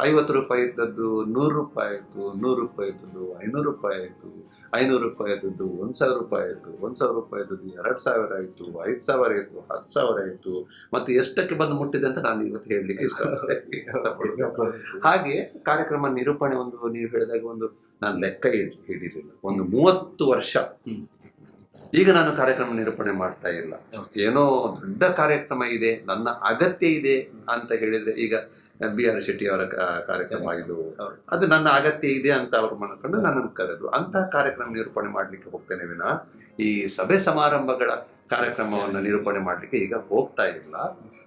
50 ರೂಪಾಯಿ ಇದ್ದದ್ದು 100 ರೂಪಾಯಿ ಆಯಿತು, 100 ರೂಪಾಯಿ ಇದ್ದದ್ದು 500 ರೂಪಾಯಿ ಆಯಿತು, 500 ರೂಪಾಯಿ ಇದ್ದದ್ದು 1,000 ರೂಪಾಯಿ ಆಯಿತು, 1,000 ರೂಪಾಯಿ ಇದ್ದದ್ದು 2,000 ಆಯಿತು, 5,000 ಆಯಿತು, 10,000 ಆಯಿತು. ಮತ್ತು ಎಷ್ಟಕ್ಕೆ ಬಂದು ಮುಟ್ಟಿದೆ ಅಂತ ನಾನು ಇವತ್ತು ಹೇಳಲಿಕ್ಕೆ ಇಷ್ಟಪಡ್ತೇನೆ. ಹಾಗೆ ಕಾರ್ಯಕ್ರಮ ನಿರೂಪಣೆ ನೀವು ಹೇಳಿದಾಗ ನಾನು ಲೆಕ್ಕ ಹಿಡಿಲಿಲ್ಲ, ಒಂದು 30 ವರ್ಷ ಈಗ ನಾನು ಕಾರ್ಯಕ್ರಮ ನಿರೂಪಣೆ ಮಾಡ್ತಾ ಇಲ್ಲ. ಏನೋ ದೊಡ್ಡ ಕಾರ್ಯಕ್ರಮ ಇದೆ, ನನ್ನ ಅಗತ್ಯ ಇದೆ ಅಂತ ಹೇಳಿದ್ರೆ, ಈಗ BR ಶೆಟ್ಟಿ ಅವರ ಕಾರ್ಯಕ್ರಮ ಇದು, ಅದು ನನ್ನ ಅಗತ್ಯ ಇದೆ ಅಂತ ಅವ್ರು ಮಾಡ್ಕೊಂಡು ನನ್ನನ್ನು ಕರೆದು ಅಂತಹ ಕಾರ್ಯಕ್ರಮ ನಿರೂಪಣೆ ಮಾಡ್ಲಿಕ್ಕೆ ಹೋಗ್ತೇನೆ ವಿನ ಈ ಸಭೆ ಸಮಾರಂಭಗಳ ಕಾರ್ಯಕ್ರಮವನ್ನು ನಿರೂಪಣೆ ಮಾಡ್ಲಿಕ್ಕೆ ಈಗ ಹೋಗ್ತಾ ಇಲ್ಲ.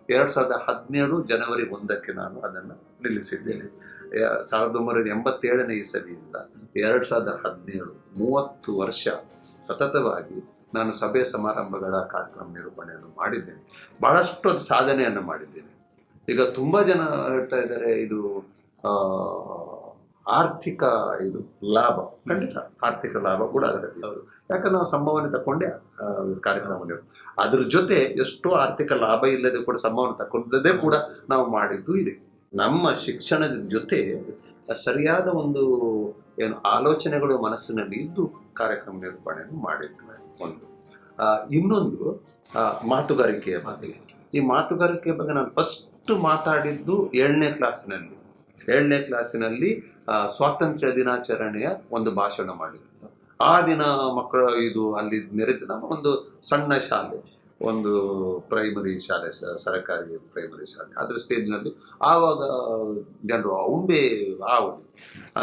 2017 ಜನವರಿ 1ಕ್ಕೆ ನಾನು ಅದನ್ನು ನಿಲ್ಲಿಸಿದ್ದೇನೆ. 1987ನೇ ಇಸವಿಯಿಂದ 2017 30 ವರ್ಷ ಸತತವಾಗಿ ನಾನು ಸಭೆ ಸಮಾರಂಭಗಳ ಕಾರ್ಯಕ್ರಮ ನಿರೂಪಣೆಯನ್ನು ಮಾಡಿದ್ದೇನೆ. ಬಹಳಷ್ಟು ಸಾಧನೆಯನ್ನು ಮಾಡಿದ್ದೇನೆ. ಈಗ ತುಂಬಾ ಜನ ಹೇಳ್ತಾ ಇದ್ದಾರೆ ಇದು ಆರ್ಥಿಕ ಲಾಭ. ಖಂಡಿತ ಆರ್ಥಿಕ ಲಾಭ ಕೂಡ ಅದರಲ್ಲಿ. ಯಾಕಂದ್ರೆ ನಾವು ಸಂಭಾವನೆ ತಕೊಂಡೆ ಕಾರ್ಯಕ್ರಮ ಅದ್ರ ಜೊತೆ ಎಷ್ಟೋ ಆರ್ಥಿಕ ಲಾಭ ಇಲ್ಲದೆ ಕೂಡ ಸಂಭಾವನೆ ತಕೊಂಡದೇ ಕೂಡ ನಾವು ಮಾಡಿದ್ದು ಇದೆ. ನಮ್ಮ ಶಿಕ್ಷಣದ ಜೊತೆ ಸರಿಯಾದ ಆಲೋಚನೆಗಳು ಮನಸ್ಸಿನಲ್ಲಿ ಇದ್ದು ಕಾರ್ಯಕ್ರಮ ನಿರೂಪಣೆಯನ್ನು ಮಾಡಿದ್ವಿ. ಇನ್ನೊಂದು ಮಾತುಗಾರಿಕೆಯ ಬಗ್ಗೆ. ಈ ಮಾತುಗಾರಿಕೆಯ ಬಗ್ಗೆ ನಾನು ಫಸ್ಟ್ ಮಾತಾಡಿದ್ದು 7ನೇ ಕ್ಲಾಸಿನಲ್ಲಿ ಸ್ವಾತಂತ್ರ್ಯ ದಿನಾಚರಣೆಯ ಒಂದು ಭಾಷಣ ಮಾಡಿದ್ದು. ಆ ದಿನ ಮಕ್ಕಳು ಅಲ್ಲಿ ನೆರೆದು ನಮ್ಮ ಒಂದು ಸಣ್ಣ ಶಾಲೆ, ಒಂದು ಪ್ರೈಮರಿ ಶಾಲೆ, ಸರ್ಕಾರಿ ಪ್ರೈಮರಿ ಶಾಲೆ, ಅದ್ರ ಸ್ಟೇಜ್ನಲ್ಲಿ ಆವಾಗ ಜನರು ಒಂಬೆ ಆವಲಿ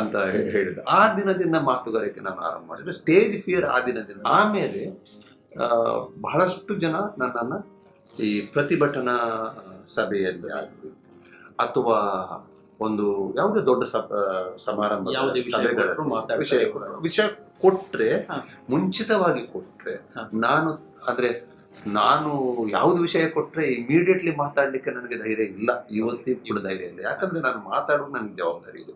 ಅಂತ ಹೇಳಿದ ಆ ದಿನದಿಂದ ಮಾತುಗಾರಿಕೆ ನಾನು ಆರಂಭ ಮಾಡಿದೆ. ಸ್ಟೇಜ್ ಫಿಯರ್ ಆ ದಿನದಿಂದ. ಆಮೇಲೆ ಬಹಳಷ್ಟು ಜನ ನನ್ನನ್ನು ಈ ಪ್ರತಿಭಟನಾ ಸಭೆಯಲ್ಲಿ ಆಗಲಿ ಅಥವಾ ಯಾವುದೇ ದೊಡ್ಡ ಸಮಾರಂಭ ವಿಷಯ ಕೊಟ್ರೆ, ಮುಂಚಿತವಾಗಿ ಕೊಟ್ರೆ, ನಾನು ಯಾವ್ದು ವಿಷಯ ಕೊಟ್ರೆ ಇಮಿಡಿಯೇಟ್ಲಿ ಮಾತಾಡ್ಲಿಕ್ಕೆ ನನಗೆ ಧೈರ್ಯ ಇಲ್ಲ. ಇವತ್ತಿಗೂ ಕೂಡ ಧೈರ್ಯ ಇಲ್ಲ. ಯಾಕಂದ್ರೆ ನಾನು ಮಾತಾಡೋದು ನನಗೆ ಜವಾಬ್ದಾರಿ ಇದೆ.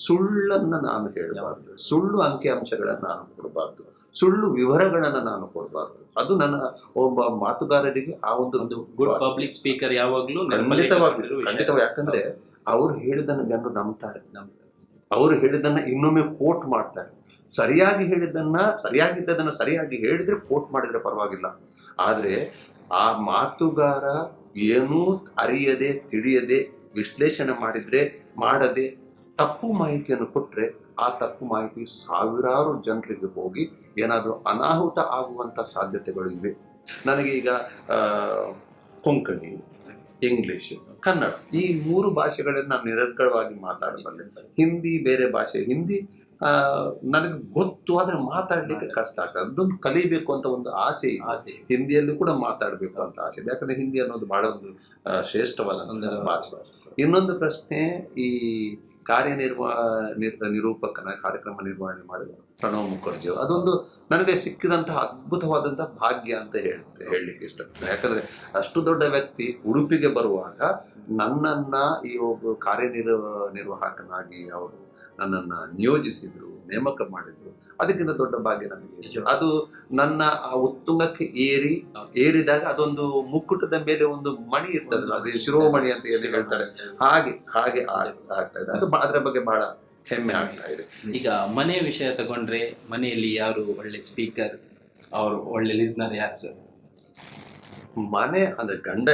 ಸುಳ್ಳನ್ನು ನಾನು ಹೇಳಬಾರ್ದು, ಸುಳ್ಳು ಅಂಕಿಅಂಶಗಳನ್ನು ನಾನು ಕೊಡಬಾರ್ದು, ಸುಳ್ಳು ವಿವರಗಳನ್ನು ನಾನು ಕೊಡಬಾರ್ದು. ಅದು ನನ್ನ ಒಬ್ಬ ಮಾತುಗಾರರಿಗೆ ಆ ಒಂದು ಗುಡ್ ಪಬ್ಲಿಕ್ ಸ್ಪೀಕರ್ ಯಾವಾಗಲೂ ಖಂಡಿತವಾಗಿ. ಯಾಕಂದ್ರೆ ಅವ್ರು ಹೇಳಿದ್ದನ್ನು ಜನರು ನಂಬ್ತಾರೆ. ಅವರು ಹೇಳಿದ್ದನ್ನ ಇನ್ನೊಮ್ಮೆ ಕೋಟ್ ಮಾಡ್ತಾರೆ. ಸರಿಯಾಗಿದ್ದದನ್ನ ಸರಿಯಾಗಿ ಹೇಳಿದ್ರೆ ಕೋಟ್ ಮಾಡಿದ್ರೆ ಪರವಾಗಿಲ್ಲ. ಆದ್ರೆ ಆ ಮಾತುಗಾರ ಏನೂ ಅರಿಯದೆ ತಿಳಿಯದೆ ವಿಶ್ಲೇಷಣೆ ಮಾಡದೆ ತಪ್ಪು ಮಾಹಿತಿಯನ್ನು ಕೊಟ್ರೆ ಆ ತಪ್ಪು ಮಾಹಿತಿ ಸಾವಿರಾರು ಜನರಿಗೆ ಹೋಗಿ ಏನಾದರೂ ಅನಾಹುತ ಆಗುವಂತ ಸಾಧ್ಯತೆಗಳು ಇವೆ. ನನಗೆ ಈಗ ಕೊಂಕಣಿ, ಇಂಗ್ಲಿಷ್, ಕನ್ನಡ ಈ 3 ಭಾಷೆಗಳನ್ನು ನಾನು ನಿರರ್ಗಳವಾಗಿ ಮಾತಾಡಬಲ್ಲೆ. ಹಿಂದಿ ಬೇರೆ ಭಾಷೆ. ಹಿಂದಿ ನನಗೆ ಗೊತ್ತು, ಆದ್ರೆ ಮಾತಾಡ್ಲಿಕ್ಕೆ ಕಷ್ಟ ಆಗ್ತದೆ. ಅದೊಂದು ಕಲಿಬೇಕು ಅಂತ ಒಂದು ಆಸೆ. ಹಿಂದಿಯಲ್ಲಿ ಕೂಡ ಮಾತಾಡಬೇಕು ಅಂತ ಆಸೆ ಇದೆ. ಯಾಕಂದ್ರೆ ಹಿಂದಿ ಅನ್ನೋದು ಬಹಳ ಒಂದು ಶ್ರೇಷ್ಠವಾದ ಭಾಷೆ. ಇನ್ನೊಂದು ಪ್ರಶ್ನೆ, ಈ ನಿರೂಪಕನ ಕಾರ್ಯಕ್ರಮ ನಿರ್ವಹಣೆ ಮಾಡಿದ ಪ್ರಣವ್ ಮುಖರ್ಜಿ, ಅದೊಂದು ನನಗೆ ಸಿಕ್ಕಿದಂತಹ ಅದ್ಭುತವಾದಂತಹ ಭಾಗ್ಯ ಅಂತ ಹೇಳಲಿಕ್ಕೆ ಇಷ್ಟಪಡ್ತೇನೆ. ಯಾಕಂದ್ರೆ ಅಷ್ಟು ದೊಡ್ಡ ವ್ಯಕ್ತಿ ಉಡುಪಿಗೆ ಬರುವಾಗ ನನ್ನನ್ನ ಈ ಒಬ್ಬ ಕಾರ್ಯನಿರ್ವಾಹಕನಾಗಿ ಅವರು ನನ್ನನ್ನು ನಿಯೋಜಿಸಿದ್ರು, ನೇಮಕ ಮಾಡಿದ್ರು. ಅದಕ್ಕಿಂತ ದೊಡ್ಡ ಭಾಗ್ಯ ನನಗೆ. ಅದು ನನ್ನ ಆ ಉತ್ತುಂಗಕ್ಕೆ ಏರಿದಾಗ ಅದೊಂದು ಮುಕ್ಕುಟದ ಮೇಲೆ ಒಂದು ಮಣಿ ಇರ್ತದಲ್ಲ, ಅದೇ ಶಿರೋಮಣಿ ಅಂತ ಏನು ಹೇಳ್ತಾರೆ, ಹಾಗೆ ಆಗ್ತಾ ಇದೆ. ಅದು ಅದರ ಬಗ್ಗೆ ಬಹಳ ಹೆಮ್ಮೆ ಆಗ್ತಾ ಇದೆ. ಈಗ ಮನೆ ವಿಷಯ ತಗೊಂಡ್ರೆ, ಮನೆಯಲ್ಲಿ ಯಾರು ಒಳ್ಳೆ ಸ್ಪೀಕರ್, ಅವ್ರು ಒಳ್ಳೆ ಲಿಸ್ನರ್ ಯಾರು ಸರ್? ಮನೆ ಅಂದ್ರೆ ಗಂಡ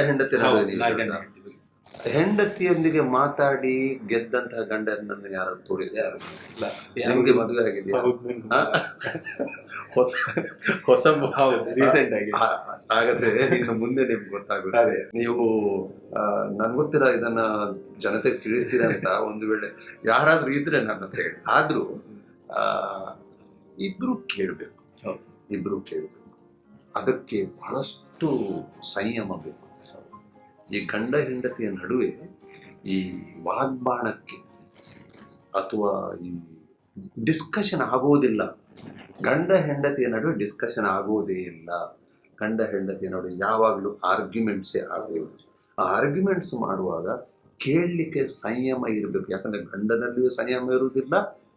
ಹೆಂಡತಿಯೊಂದಿಗೆ ಮಾತಾಡಿ ಗೆದ್ದಂತಹ ಗಂಡನನ್ನು ಯಾರು ತೋರಿಸ್ತಾರೆ? ನಿಮ್ಗೆ ಮದುವೆ ಆಗಿದೆಯಾ? ಹೊಸ ರೀಸೆಂಟ್ ಆಗಿ. ಹಾಗಾದ್ರೆ ಇನ್ನು ಮುಂದೆ ನಿಮ್ಗೆ ಗೊತ್ತಾಗುತ್ತೆ. ನೀವು ನನ್ ಗೊತ್ತಿರ ಇದನ್ನ ಜನತೆಗೆ ತಿಳಿಸ್ತೀರ ಅಂತ ಒಂದು ವೇಳೆ ಯಾರಾದ್ರೂ ಇದ್ರೆ ನನ್ನ ಹತ್ರ ಹೇಳಿ. ಆದ್ರೂ ಇಬ್ರು ಕೇಳ್ಬೇಕು. ಅದಕ್ಕೆ ಬಹಳಷ್ಟು ಸಂಯಮ ಬೇಕು. ಈ ಗಂಡ ಹೆಂಡತಿಯ ನಡುವೆ ಈ ವಾಗ್ಬಾಣಕ್ಕೆ ಅಥವಾ ಈ ಡಿಸ್ಕಷನ್ ಆಗೋದಿಲ್ಲ. ಗಂಡ ಹೆಂಡತಿಯ ನಡುವೆ ಡಿಸ್ಕಷನ್ ಆಗೋದೇ ಇಲ್ಲ. ಗಂಡ ಹೆಂಡತಿಯ ನಡುವೆ ಯಾವಾಗಲೂ ಆರ್ಗ್ಯುಮೆಂಟ್ಸೇ ಆಗೋದು. ಆ ಆರ್ಗ್ಯುಮೆಂಟ್ಸ್ ಮಾಡುವಾಗ ಕೇಳಲಿಕ್ಕೆ ಸಂಯಮ ಇರಬೇಕು. ಯಾಕಂದ್ರೆ ಗಂಡನಲ್ಲಿಯೂ ಸಂಯಮ ಇರುವುದಿಲ್ಲ,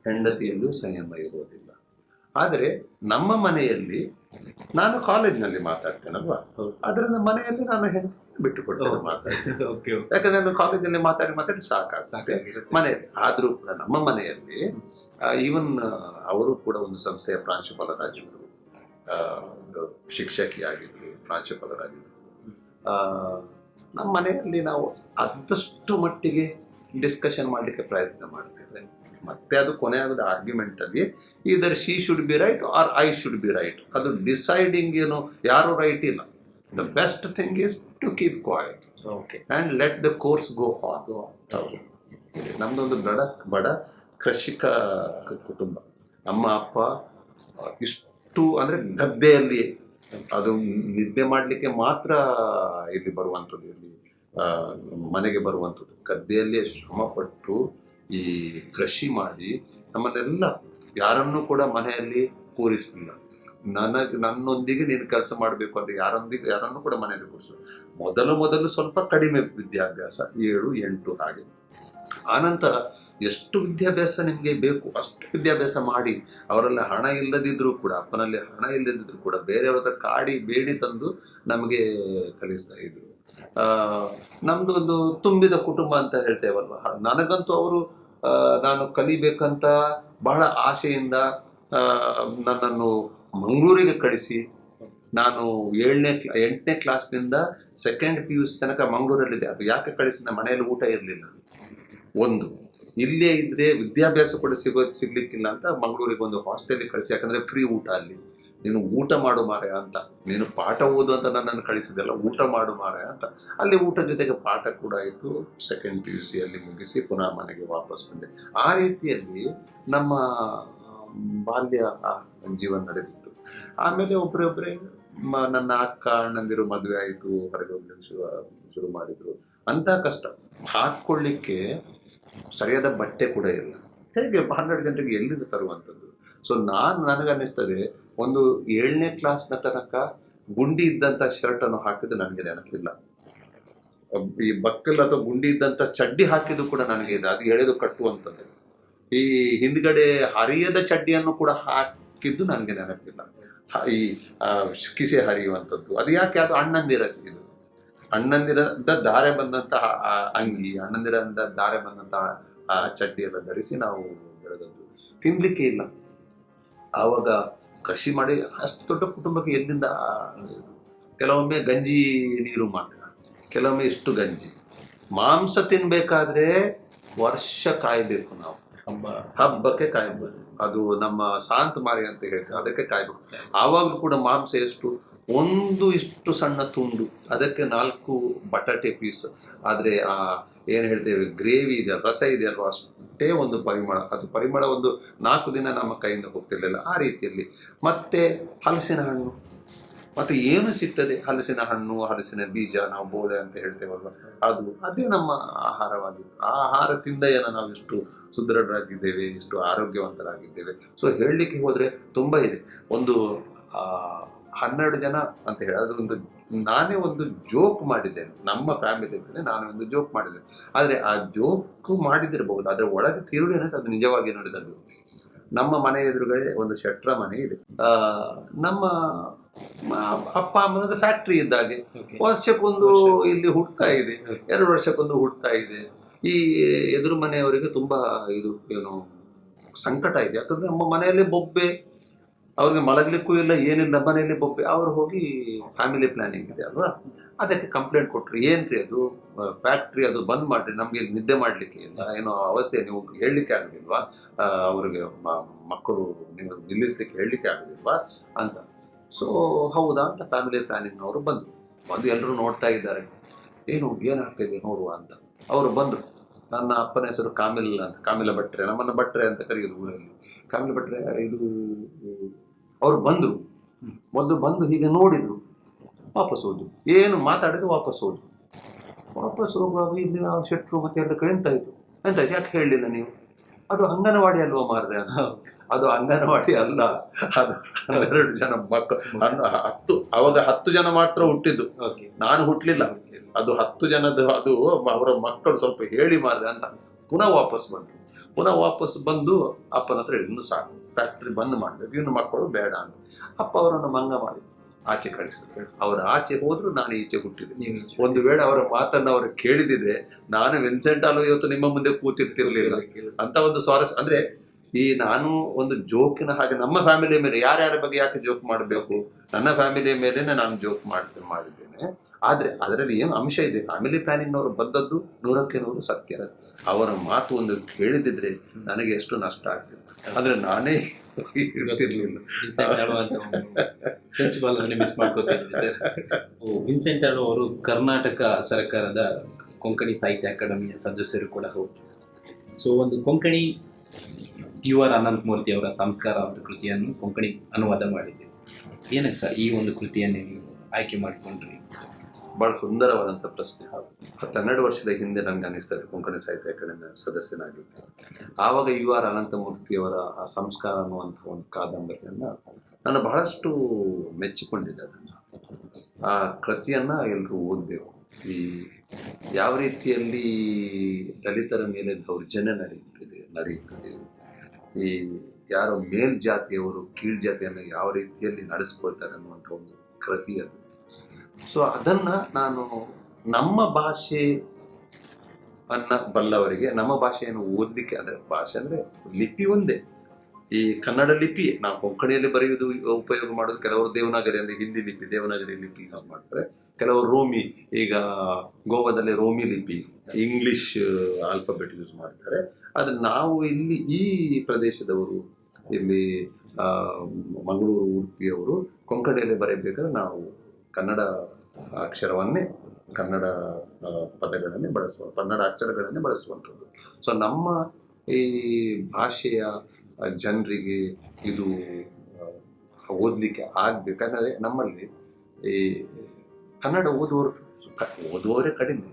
ಹೆಂಡತಿಯಲ್ಲಿಯೂ ಸಂಯಮ ಇರುವುದಿಲ್ಲ. ಆದರೆ ನಮ್ಮ ಮನೆಯಲ್ಲಿ ನಾನು ಕಾಲೇಜ್ನಲ್ಲಿ ಮಾತಾಡ್ತೇನಲ್ವಾ, ಅದರಿಂದ ಮನೆಯಲ್ಲಿ ನಾನು ಹೆಂಡತಿ ಬಿಟ್ಟು ಕೊಡ್ತೇನೆ ಮಾತಾಡ್ತೇನೆ. ಯಾಕಂದ್ರೆ ನಾನು ಕಾಲೇಜಲ್ಲಿ ಮಾತಾಡಿ ಸಾಕಾಗುತ್ತೆ ಮನೆಯಲ್ಲಿ. ಆದ್ರೂ ಕೂಡ ನಮ್ಮ ಮನೆಯಲ್ಲಿ ಈವನ್ ಅವರು ಕೂಡ ಒಂದು ಸಂಸ್ಥೆಯ ಪ್ರಾಂಶುಪಾಲರಾಗಿದ್ರು, ಶಿಕ್ಷಕಿಯಾಗಿದ್ರು, ಪ್ರಾಂಶುಪಾಲರಾಗಿದ್ರು. ನಮ್ಮ ಮನೆಯಲ್ಲಿ ನಾವು ಆದಷ್ಟು ಮಟ್ಟಿಗೆ ಡಿಸ್ಕಷನ್ ಮಾಡಲಿಕ್ಕೆ ಪ್ರಯತ್ನ ಮಾಡ್ತೇವೆ. ಮತ್ತೆ ಅದು ಕೊನೆ ಆಗೋದು ಆರ್ಗ್ಯುಮೆಂಟ್ ಅಲ್ಲಿ, either she should be right or I should be right. ಅದು ಡಿಸೈಡಿಂಗ್ ಏನು ಯಾರು ರೈಟ್ ಇಲ್ಲ. The best thing is to keep quiet and let the course go on. ನಮ್ದೊಂದು ಬಡ ಕೃಷಿಕ ಕುಟುಂಬ. ನಮ್ಮ ಅಪ್ಪ ಇಷ್ಟು ಅಂದ್ರೆ ಗದ್ದೆಯಲ್ಲಿ, ಅದು ನಿದ್ದೆ ಮಾಡಲಿಕ್ಕೆ ಮಾತ್ರ ಇಲ್ಲಿ ಬರುವಂಥದ್ದು, ಇಲ್ಲಿ ಮನೆಗೆ ಬರುವಂಥದ್ದು. ಗದ್ದೆಯಲ್ಲಿ ಶ್ರಮಪಟ್ಟು ಈ ಕೃಷಿ ಮಾಡಿ ನಮ್ಮನ್ನೆಲ್ಲ ಯಾರನ್ನೂ ಕೂಡ ಮನೆಯಲ್ಲಿ ಕೂರಿಸಲಿಲ್ಲ. ನನ್ನೊಂದಿಗೆ ನೀನು ಕೆಲಸ ಮಾಡಬೇಕು ಅಂತ ಯಾರನ್ನೂ ಕೂಡ ಮನೆಯಲ್ಲಿ ಕೂರಿಸಲು. ಮೊದಲು ಸ್ವಲ್ಪ ಕಡಿಮೆ ವಿದ್ಯಾಭ್ಯಾಸ, 7, 8 ಹಾಗೆ. ಆನಂತರ ಎಷ್ಟು ವಿದ್ಯಾಭ್ಯಾಸ ನಿಮಗೆ ಬೇಕು ಅಷ್ಟು ವಿದ್ಯಾಭ್ಯಾಸ ಮಾಡಿ, ಅವರೆಲ್ಲ ಹಣ ಇಲ್ಲದಿದ್ರು ಕೂಡ, ಅಪ್ಪನಲ್ಲಿ ಹಣ ಇಲ್ಲದಿದ್ರು ಕೂಡ ಬೇರೆಯವರ ಕಾಡಿ ಬೇಡಿ ತಂದು ನಮಗೆ ಕಲಿಸ್ತಾ ಇದ್ರು. ನಮ್ದು ಒಂದು ತುಂಬಿದ ಕುಟುಂಬ ಅಂತ ಹೇಳ್ತೇವಲ್ವ. ನನಗಂತೂ ಅವರು ನಾನು ಕಲಿಬೇಕಂತ ಬಹಳ ಆಸೆಯಿಂದ ನನ್ನನ್ನು ಮಂಗಳೂರಿಗೆ ಕಳಿಸಿ, ನಾನು 8ನೇ ಕ್ಲಾಸ್ನಿಂದ 2nd PUC ತನಕ ಮಂಗಳೂರಲ್ಲಿದೆ. ಅದು ಯಾಕೆ ಕಳಿಸಿದ, ಮನೆಯಲ್ಲಿ ಊಟ ಇರಲಿಲ್ಲ. ಒಂದು ಇಲ್ಲೇ ಇದ್ರೆ ವಿದ್ಯಾಭ್ಯಾಸ ಕೂಡ ಸಿಗ್ಲಿಕ್ಕಿಲ್ಲ ಅಂತ ಮಂಗಳೂರಿಗೆ ಒಂದು ಹಾಸ್ಟೆಲ್ಗೆ ಕಳಿಸಿ. ಯಾಕಂದ್ರೆ ಫ್ರೀ ಊಟ ಅಲ್ಲಿ, ನೀನು ಊಟ ಮಾಡು ಮಾರಾಯ ಅಂತ, ನೀನು ಪಾಠ ಓದು ಅಂತ ನನ್ನನ್ನು ಕಳಿಸಿದೆಲ್ಲ, ಊಟ ಮಾಡು ಮಾರಾಯ ಅಂತ. ಅಲ್ಲಿ ಊಟ ಜೊತೆಗೆ ಪಾಠ ಕೂಡ ಆಯಿತು. 2nd PUC ಅಲ್ಲಿ ಮುಗಿಸಿ ಪುನಃ ಮನೆಗೆ ವಾಪಸ್ ಬಂದೆ. ಆ ರೀತಿಯಲ್ಲಿ ನಮ್ಮ ಬಾಲ್ಯ ಜೀವನ ನಡೆದಿತ್ತು. ಆಮೇಲೆ ಒಬ್ಬರೊಬ್ಬರೇ ನನ್ನ ಅಕ್ಕ ಅಣ್ಣಂದಿರು ಮದುವೆ ಆಯಿತು, ಹೊರಗೆ ಹೋಗ್ಲಿಕ್ಕೆ ಶುರು ಮಾಡಿದ್ರು. ಅಂತ ಕಷ್ಟ, ಹಾಕ್ಕೊಳ್ಳಿಕ್ಕೆ ಸರಿಯಾದ ಬಟ್ಟೆ ಕೂಡ ಇಲ್ಲ. ಹೇಗೆ 12 ಗಂಟೆಗೆ ಎಲ್ಲಿಂದ ತರುವಂಥದ್ದು? ಸೊ ನನಗನ್ನಿಸ್ತದೆ, ಒಂದು 7ನೇ ಕ್ಲಾಸ್ನ ತನಕ ಗುಂಡಿ ಇದ್ದಂಥ ಶರ್ಟನ್ನು ಹಾಕಿದ್ದು ನನಗೆ ನೆನಪಿಲ್ಲ. ಈ ಬಕ್ಕಲ್ ಅಥವಾ ಗುಂಡಿ ಇದ್ದಂಥ ಚಡ್ಡಿ ಹಾಕಿದ್ದು ಕೂಡ ನನಗೆ ಇದೆ, ಅದು ಎಳೆದು ಕಟ್ಟುವಂಥದ್ದು. ಈ ಹಿಂದ್ಗಡೆ ಹರಿಯದ ಚಡ್ಡಿಯನ್ನು ಕೂಡ ಹಾಕಿದ್ದು ನನಗೆ ನೆನಪಿಲ್ಲ. ಈ ಕಿಸೆ ಹರಿಯುವಂಥದ್ದು ಅದು ಯಾಕೆ? ಅದು ಅಣ್ಣಂದಿರದು, ಅಣ್ಣಂದಿರದ ದಾರೆ ಬಂದಂತಹ ಅಂಗಿ, ಅಣ್ಣಂದಿರದ ದಾರೆ ಬಂದಂತಹ ಆ ಚಡ್ಡಿ ಎಲ್ಲ ಧರಿಸಿ ನಾವು ಬೆಳೆದದ್ದು. ತಿನ್ಲಿಕ್ಕೆ ಇಲ್ಲ. ಆವಾಗ ಕೃಷಿ ಮಾಡಿ ಅಷ್ಟು ದೊಡ್ಡ ಕುಟುಂಬಕ್ಕೆ ಎಲ್ಲಿಂದ? ಕೆಲವೊಮ್ಮೆ ಗಂಜಿ ನೀರು ಮಾತ್ರ, ಕೆಲವೊಮ್ಮೆ ಇಷ್ಟು ಗಂಜಿ. ಮಾಂಸ ತಿನ್ಬೇಕಾದ್ರೆ ವರ್ಷ ಕಾಯ್ಬೇಕು ನಾವು, ಹಬ್ಬಕ್ಕೆ ಕಾಯ್ಬೇಕು. ಅದು ನಮ್ಮ ಸಾಂತ್ ಮಾರಿ ಅಂತ ಹೇಳ್ತಾರೆ, ಅದಕ್ಕೆ ಕಾಯ್ಬೇಕು. ಆವಾಗಲೂ ಕೂಡ ಮಾಂಸ ಎಷ್ಟು? ಇಷ್ಟು ಸಣ್ಣ ತುಂಡು, ಅದಕ್ಕೆ 4 ಬಟಾಟೆ ಪೀಸ್. ಆದರೆ ಆ ಏನು ಹೇಳ್ತೇವೆ ಗ್ರೇವಿ ಇದೆ, ರಸ ಇದೆ ಅಲ್ವಾ, ಅಷ್ಟೇ ಒಂದು ಪರಿಮಳ. ಅದು ಪರಿಮಳ ಒಂದು 4 ದಿನ ನಮ್ಮ ಕೈಯಿಂದ ಹೋಗ್ತಿರ್ಲಿಲ್ಲ. ಆ ರೀತಿಯಲ್ಲಿ ಮತ್ತೆ ಹಲಸಿನ ಹಣ್ಣು, ಮತ್ತೆ ಏನು ಸಿಗ್ತದೆ, ಹಲಸಿನ ಹಣ್ಣು, ಹಲಸಿನ ಬೀಜ, ನಾವು ಬೋಳೆ ಅಂತ ಹೇಳ್ತೇವಲ್ವ, ಅದೇ ನಮ್ಮ ಆಹಾರವಾಗಿತ್ತು. ಆ ಆಹಾರ ತಿಂದ ನಾವು ಇಷ್ಟು ಸುದೃಢರಾಗಿದ್ದೇವೆ, ಇಷ್ಟು ಆರೋಗ್ಯವಂತರಾಗಿದ್ದೇವೆ. ಸೊ ಹೇಳಲಿಕ್ಕೆ ಹೋದ್ರೆ ತುಂಬಾ ಇದೆ. ಒಂದು 12 ಜನ ಅಂತ ಹೇಳಿ ಅದೊಂದು ನಾನೇ ಒಂದು ಜೋಕ್ ಮಾಡಿದ್ದೇನೆ ನಮ್ಮ ಫ್ಯಾಮಿಲಿಯಲ್ಲಿ. ನಾನು ಒಂದು ಜೋಕ್ ಮಾಡಿದ್ದೇನೆ, ಆದರೆ ಆ ಜೋಕ್ ಮಾಡಿದಿರಬಹುದು, ಅದರ ಒಳಗೆ ತಿರುಳು ಏನಂತ ಅದು ನಿಜವಾಗಿ ನಡೆದದ್ದು. ನಮ್ಮ ಮನೆ ಎದುರುಗಡೆ ಒಂದು ಶೆಟ್ರ ಮನೆ ಇದೆ. ನಮ್ಮ ಅಪ್ಪ ಅಮ್ಮನದು ಫ್ಯಾಕ್ಟ್ರಿ ಇದ್ದಾಗೆ ವರ್ಷಕ್ಕೊಂದು ಇಲ್ಲಿ ಹುಡ್ತಾ ಇದೆ, 2 ವರ್ಷಕ್ಕೊಂದು ಹುಡ್ತಾ ಇದೆ. ಈ ಎದುರು ಮನೆಯವರಿಗೆ ತುಂಬಾ ಇದು ಏನು ಸಂಕಟ ಇದೆ. ಯಾಕಂದ್ರೆ ನಮ್ಮ ಮನೆಯಲ್ಲಿ ಬೊಬ್ಬೆ, ಅವ್ರಿಗೆ ಮಲಗಲಿಕ್ಕೂ ಇಲ್ಲ, ಏನಿಲ್ಲ, ಮನೆಯಲ್ಲಿ ಬೊಬ್ಬೆ. ಅವ್ರು ಹೋಗಿ ಫ್ಯಾಮಿಲಿ ಪ್ಲಾನಿಂಗ್ ಇದೆ ಅಲ್ವಾ, ಅದಕ್ಕೆ ಕಂಪ್ಲೇಂಟ್ ಕೊಟ್ರು. ಏನ್ರಿ ಅದು ಫ್ಯಾಕ್ಟ್ರಿ, ಅದು ಬಂದ್ ಮಾಡ್ರಿ, ನಮ್ಗೆ ನಿದ್ದೆ ಮಾಡ್ಲಿಕ್ಕೆ ಇಲ್ಲ, ಏನೋ ಅವಸ್ಥೆ, ನೀವು ಹೇಳಲಿಕ್ಕೆ ಆಗುದಿಲ್ವಾ, ಅವ್ರಿಗೆ ಮಕ್ಕಳು ನೀವು ನಿಲ್ಲಿಸ್ಲಿಕ್ಕೆ ಹೇಳಲಿಕ್ಕೆ ಆಗುದಿಲ್ವಾ ಅಂತ. ಸೊ ಹೌದಾ ಅಂತ ಫ್ಯಾಮಿಲಿ ಪ್ಲಾನಿಂಗ್ನವರು ಬಂದು ಎಲ್ಲರೂ ನೋಡ್ತಾ ಇದ್ದಾರೆ, ಏನಾಗ್ತಿದೆ ನೋಡುವ ಅಂತ. ಅವರು ಬಂದರು. ನನ್ನ ಅಪ್ಪನ ಹೆಸರು ಕಾಮಿಲ ಭಟ್ರೆ, ನಮ್ಮನ್ನ ಭಟ್ರೆ ಅಂತ ಕರೆಯೋದು ಊರಲ್ಲಿ, ಕಾಮಿಲ ಭಟ್ರೆ. ಇದು ಅವರು ಬಂದು ಹೀಗೆ ನೋಡಿದ್ರು, ವಾಪಸ್ ಹೋದ್ರು. ಏನು ಮಾತಾಡಿದ್ರು, ವಾಪಸ್ ಹೋಗುವಾಗ ಇಲ್ಲಿ ಶೆಟ್ರು ಮತ್ತೆ ಎಲ್ಲ ಕಡೆ ಎಂತಾಯ್ತು, ಯಾಕೆ ಹೇಳಲಿಲ್ಲ ನೀವು? ಅದು ಅಂಗನವಾಡಿ ಅಲ್ವಾ ಮಾರ್ರೆ ಅಂತ. ಅದು ಅಂಗನವಾಡಿ ಅಲ್ಲ, ಅದು 12 ಜನ ಮಕ್ಕಳು. ಅವಾಗ 10 ಜನ ಮಾತ್ರ ಹುಟ್ಟಿದ್ದು, ನಾನು ಹುಟ್ಟಲಿಲ್ಲ. ಅದು 10 ಜನದ ಅದು ಅವರ ಮಕ್ಕಳು ಸ್ವಲ್ಪ ಹೇಳಿ ಮಾರ್ರೆ ಅಂತ ಪುನಃ ವಾಪಸ್ ಬಂದು ಅಪ್ಪನ ಹತ್ರ ಹೇಳಿ, ಇನ್ನು ಸಾಕು, ಫ್ಯಾಕ್ಟ್ರಿ ಬಂದ್ ಮಾಡ್ಬೇಕು, ಇನ್ನು ಮಕ್ಕಳು ಬೇಡ ಅಂತ. ಅಪ್ಪ ಅವರನ್ನು ಮಂಗ ಮಾಡಿ ಆಚೆ ಕಳಿಸಿದ್ರು. ಅವರ ಆಚೆ ಹೋದ್ರು, ನಾನು ಈಚೆ ಹುಟ್ಟಿದೆ. ಒಂದು ವೇಳೆ ಅವರ ಮಾತನ್ನು ಅವರು ಕೇಳಿದಿದ್ರೆ ನಾನು ವಿನ್ಸೆಂಟ್ ಆಲ್ವಾ ಇವತ್ತು ನಿಮ್ಮ ಮುಂದೆ ಕೂತಿರ್ತಿರ್ಲಿಲ್ಲ ಅಂತ ಒಂದು ಸ್ವಾರಸ್ಯ. ಅಂದ್ರೆ ಈ ನಾನು ಒಂದು ಜೋಕಿನ ಹಾಗೆ ನಮ್ಮ ಫ್ಯಾಮಿಲಿಯ ಮೇಲೆ ಯಾರ್ಯಾರ ಬಗ್ಗೆ ಯಾಕೆ ಜೋಕ್ ಮಾಡಬೇಕು, ನನ್ನ ಫ್ಯಾಮಿಲಿಯ ಮೇಲೆನೆ ನಾನು ಜೋಕ್ ಮಾಡಿದ್ದೇನೆ. ಆದ್ರೆ ಅದರಲ್ಲಿ ಏನು ಅಂಶ ಇದೆ, ಫ್ಯಾಮಿಲಿ ಪ್ಲಾನಿಂಗ್ ಅವರು ಬಂದದ್ದು 100% ಸತ್ಯ. ಅವರ ಮಾತು ಒಂದು ಕೇಳಿದಿದ್ರೆ ನನಗೆ ಎಷ್ಟು ನಷ್ಟ ಆಗ್ತಿತ್ತು, ಆದ್ರೆ ನಾನೇ ಇರ್ತಿರ್ಲಿಲ್ಲ. ಪ್ರಿನ್ಸಿಪಾಲ್ ಮಿಸ್ ಮಾಡ್ಕೋತಿದ್ವಿ ಸರ್. ವಿನ್ಸೆಂಟ್ ಆಳ್ವ ಅವರು ಕರ್ನಾಟಕ ಸರ್ಕಾರದ ಕೊಂಕಣಿ ಸಾಹಿತ್ಯ ಅಕಾಡೆಮಿಯ ಸದಸ್ಯರು ಕೂಡ ಹೌದು. ಸೊ ಒಂದು ಕೊಂಕಣಿ ಯು ಆರ್ ಅನಂತ ಮೂರ್ತಿ ಅವರ ಸಂಸ್ಕಾರ ಒಂದು ಕೃತಿಯನ್ನು ಕೊಂಕಣಿ ಅನುವಾದ ಮಾಡಿದ್ದೀವಿ. ಏನಕ್ಕೆ ಸರ್ ಈ ಒಂದು ಕೃತಿಯನ್ನು ನೀವು ಆಯ್ಕೆ ಮಾಡಿಕೊಂಡ್ರಿ? ಬಹಳ ಸುಂದರವಾದಂಥ ಪ್ರಶ್ನೆ. 12 ವರ್ಷದ ಹಿಂದೆ ನನಗೆ ಅನಿಸ್ತದೆ ಕೊಂಕಣಿ ಸಾಹಿತ್ಯ ಅಕಾಡೆಮಿಯ ಸದಸ್ಯನಾಗಿದ್ದೆ. ಆವಾಗ ಯು ಆರ್ ಅನಂತಮೂರ್ತಿಯವರ ಆ ಸಂಸ್ಕಾರ ಅನ್ನುವಂಥ ಒಂದು ಕಾದಂಬರಿಯನ್ನು ನಾನು ಬಹಳಷ್ಟು ಮೆಚ್ಚಿಕೊಂಡಿದ್ದೆ. ಅದನ್ನು, ಆ ಕೃತಿಯನ್ನು ಎಲ್ಲರೂ ಓದಬೇಕು. ಈ ಯಾವ ರೀತಿಯಲ್ಲಿ ದಲಿತರ ಮೇಲೆ ದೌರ್ಜನ್ಯ ನಡೆಯುತ್ತದೆ, ಈ ಯಾರೋ ಮೇಲ್ಜಾತಿಯವರು ಕೀಳ್ ಜಾತಿಯನ್ನು ಯಾವ ರೀತಿಯಲ್ಲಿ ನಡೆಸ್ಕೊಳ್ತಾರೆ ಅನ್ನುವಂಥ ಒಂದು ಕೃತಿ ಅದು. ಸೊ ಅದನ್ನ ನಾನು ನಮ್ಮ ಭಾಷೆ ಬಲ್ಲವರಿಗೆ, ನಮ್ಮ ಭಾಷೆಯನ್ನು ಓದಲಿಕ್ಕೆ, ಅಂದರೆ ಭಾಷೆ ಅಂದರೆ ಲಿಪಿ ಒಂದೇ, ಈ ಕನ್ನಡ ಲಿಪಿ ನಾವು ಕೊಂಕಣಿಯಲ್ಲಿ ಬರೆಯುವುದು ಉಪಯೋಗ ಮಾಡೋದು. ಕೆಲವರು ದೇವನಾಗರಿ ಅಂದರೆ ಹಿಂದಿ ಲಿಪಿ, ದೇವನಾಗರಿ ಲಿಪಿ ಯೂಸ್ ಮಾಡ್ತಾರೆ. ಕೆಲವರು ರೋಮಿ, ಈಗ ಗೋವಾದಲ್ಲಿ ರೋಮಿ ಲಿಪಿ, ಇಂಗ್ಲಿಷ್ ಆಲ್ಫಾಬೆಟ್ ಯೂಸ್ ಮಾಡ್ತಾರೆ. ಆದರೆ ನಾವು ಇಲ್ಲಿ ಈ ಪ್ರದೇಶದವರು, ಇಲ್ಲಿ ಮಂಗಳೂರು, ಉಡುಪಿಯವರು ಕೊಂಕಣಿಯಲ್ಲಿ ಬರೆಯಬೇಕಾದ್ರೆ ನಾವು ಕನ್ನಡ ಅಕ್ಷರವನ್ನೇ, ಕನ್ನಡ ಪದಗಳನ್ನೇ ಕನ್ನಡ ಅಕ್ಷರಗಳನ್ನೇ ಬಳಸುವಂಥದ್ದು. ಸೊ ನಮ್ಮ ಈ ಭಾಷೆಯ ಜನರಿಗೆ ಇದು ಓದಲಿಕ್ಕೆ ಆಗಬೇಕಂದ್ರೆ ನಮ್ಮಲ್ಲಿ ಈ ಕನ್ನಡ ಓದುವವರೇ ಕಡಿಮೆ,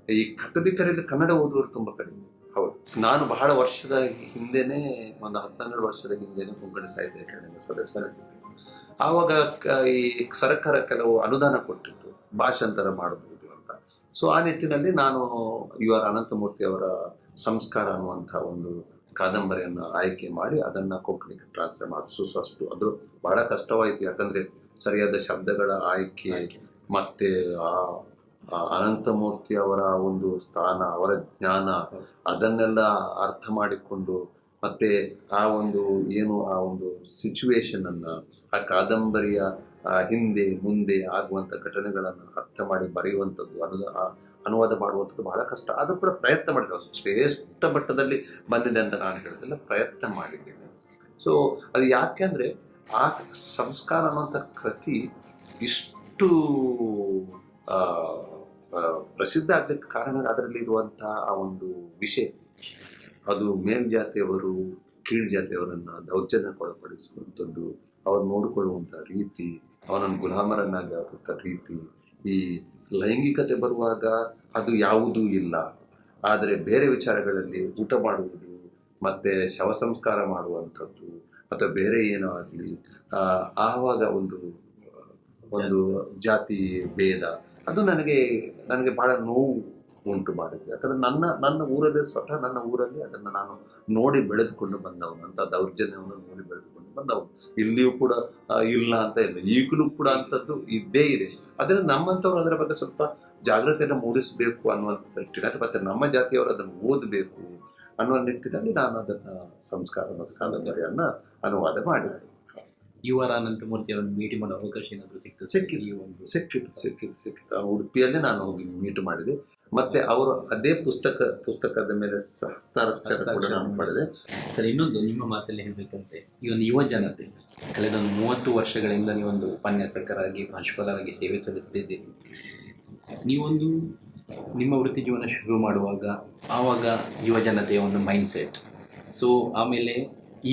ಈ ಕಥೋಲಿಕರಲ್ಲಿ ಕನ್ನಡ ಓದುವವರು ತುಂಬ ಕಡಿಮೆ. ಹೌದು, ನಾನು ಬಹಳ ವರ್ಷದ ಹಿಂದೆನೇ, ಒಂದು 12 ವರ್ಷದ ಹಿಂದೆನೇ ಕೊಂಕಣಿ ಸಾಹಿತ್ಯ ಅಕಾಡೆಮಿ ಸದಸ್ಯರಾಗಿದ್ದೆ. ಆವಾಗ ಈ ಸರ್ಕಾರ ಕೆಲವು ಅನುದಾನ ಕೊಟ್ಟಿತ್ತು ಭಾಷಾಂತರ ಮಾಡಬಹುದು ಅಂತ. ಸೊ ಆ ನಿಟ್ಟಿನಲ್ಲಿ ನಾನು ಯು ಆರ್ ಅನಂತಮೂರ್ತಿ ಅವರ ಸಂಸ್ಕಾರ ಅನ್ನುವಂಥ ಒಂದು ಕಾದಂಬರಿಯನ್ನು ಆಯ್ಕೆ ಮಾಡಿ ಅದನ್ನು ಕೊಂಕಣಿಗೆ ಟ್ರಾನ್ಸ್ಲೇಟ್ ಮಾಡಿಸೋಷ್ಟು ಅದು ಬಹಳ ಕಷ್ಟವಾಯಿತು. ಯಾಕಂದರೆ ಸರಿಯಾದ ಶಬ್ದಗಳ ಆಯ್ಕೆ, ಮತ್ತೆ ಆ ಅನಂತಮೂರ್ತಿ ಅವರ ಒಂದು ಸ್ಥಾನ, ಅವರ ಜ್ಞಾನ, ಅದನ್ನೆಲ್ಲ ಅರ್ಥ ಮಾಡಿಕೊಂಡು, ಮತ್ತೆ ಆ ಒಂದು ಏನು ಆ ಒಂದು ಸಿಚುವೇಶನ್ ಅನ್ನು, ಆ ಕಾದಂಬರಿಯ ಹಿಂದೆ ಮುಂದೆ ಆಗುವಂಥ ಘಟನೆಗಳನ್ನು ಅರ್ಥ ಮಾಡಿ ಬರೆಯುವಂಥದ್ದು, ಅನುವಾದ ಮಾಡುವಂಥದ್ದು ಬಹಳ ಕಷ್ಟ. ಅದು ಕೂಡ ಪ್ರಯತ್ನ ಮಾಡಿದೆ. ಶ್ರೇಷ್ಠ ಮಟ್ಟದಲ್ಲಿ ಬಂದಿದೆ ಅಂತ ನಾನು ಹೇಳೋದಿಲ್ಲ, ಪ್ರಯತ್ನ ಮಾಡಿದ್ದೇನೆ. ಸೊ ಅದು ಯಾಕೆಂದರೆ ಆ ಸಂಸ್ಕಾರ ಅನ್ನುವಂಥ ಕೃತಿ ಇಷ್ಟು ಪ್ರಸಿದ್ಧ ಆಗಲಿಕ್ಕೆ ಕಾರಣ ಅದರಲ್ಲಿರುವಂಥ ಆ ಒಂದು ವಿಷಯ. ಅದು ಮೇಲ್ಜಾತಿಯವರು ಕೀಳ್ ಜಾತಿಯವರನ್ನು ದೌರ್ಜನ್ಯಕ್ಕೊಳಪಡಿಸುವಂಥದ್ದು, ಅವ್ರು ನೋಡಿಕೊಳ್ಳುವಂಥ ರೀತಿ, ಅವನನ್ನು ಗುಲಾಮರನ್ನಾಗಿ ಆಗುವಂಥ ರೀತಿ, ಈ ಲೈಂಗಿಕತೆ ಬರುವಾಗ ಅದು ಯಾವುದೂ ಇಲ್ಲ, ಆದರೆ ಬೇರೆ ವಿಚಾರಗಳಲ್ಲಿ ಊಟ ಮಾಡುವುದು, ಮತ್ತು ಶವ ಸಂಸ್ಕಾರ ಮಾಡುವಂಥದ್ದು, ಅಥವಾ ಬೇರೆ ಏನೋ ಆಗಲಿ, ಆವಾಗ ಒಂದು ಜಾತಿ ಭೇದ, ಅದು ನನಗೆ ಬಹಳ ನೋವು ಉಂಟು ಮಾಡಿದೆ. ಯಾಕಂದರೆ ನನ್ನ ಊರಲ್ಲಿ, ಸ್ವತಃ ನನ್ನ ಊರಲ್ಲಿ ಅದನ್ನು ನಾನು ನೋಡಿ ಬೆಳೆದುಕೊಂಡು ಬಂದವನು, ಅಂತ ದೌರ್ಜನ್ಯವನ್ನು ನೋಡಿ ಬೆಳೆದುಕೊಂಡು ಬಂದವನು. ಇಲ್ಲಿಯೂ ಕೂಡ ಇಲ್ಲ ಅಂತ ಇಲ್ಲ, ಈಗಲೂ ಕೂಡ ಅಂಥದ್ದು ಇದ್ದೇ ಇದೆ. ಅದರಿಂದ ನಮ್ಮಂಥವ್ರು ಅದರ ಬಗ್ಗೆ ಸ್ವಲ್ಪ ಜಾಗೃತಿಯನ್ನು ಮೂಡಿಸಬೇಕು ಅನ್ನುವಂಥ ನಿಟ್ಟಿನಲ್ಲಿ, ಮತ್ತು ನಮ್ಮ ಜಾತಿಯವರು ಅದನ್ನು ಓದಬೇಕು ಅನ್ನುವ ನಿಟ್ಟಿನಲ್ಲಿ ನಾನು ಅದನ್ನು ಸಂಸ್ಕಾರ ಕಾದಂಬರಿಯನ್ನು ಅನುವಾದ ಮಾಡಿದೆ. ಯು ಆರ್ ಅನಂತಮೂರ್ತಿ ಅವರನ್ನು ಮೀಟ್ ಮಾಡೋ ಅವಕಾಶ ಏನಾದರೂ ಸಿಕ್ಕಿತ್ತು. ಉಡುಪಿಯಲ್ಲೇ ನಾನು ಹೋಗಿ ಮೀಟ್ ಮಾಡಿದೆ. ಮತ್ತೆ ಅವರು ಅದೇ ಪುಸ್ತಕದ ಮೇಲೆ ಹಸ್ತಾಕ್ಷರ ಕೂಡ ನಾನು ಮಾಡಿದೆ. ಸರ್, ಇನ್ನೊಂದು ನಿಮ್ಮ ಮಾತಲ್ಲಿ ಹೇಳಬೇಕಂತೆ, ಈ ಒಂದು ಯುವ ಜನತೆ ಕಳೆದ 30 ವರ್ಷಗಳಿಂದ ನೀವೊಂದು ಉಪನ್ಯಾಸಕರಾಗಿ, ಪ್ರಾಂಶುಪಾಲರಾಗಿ ಸೇವೆ ಸಲ್ಲಿಸ್ತಿದ್ದೀರಿ. ನೀವೊಂದು ನಿಮ್ಮ ವೃತ್ತಿ ಜೀವನ ಶುರು ಮಾಡುವಾಗ ಆವಾಗ ಯುವ ಜನತೆಯ ಒಂದು ಮೈಂಡ್ಸೆಟ್, ಸೊ ಆಮೇಲೆ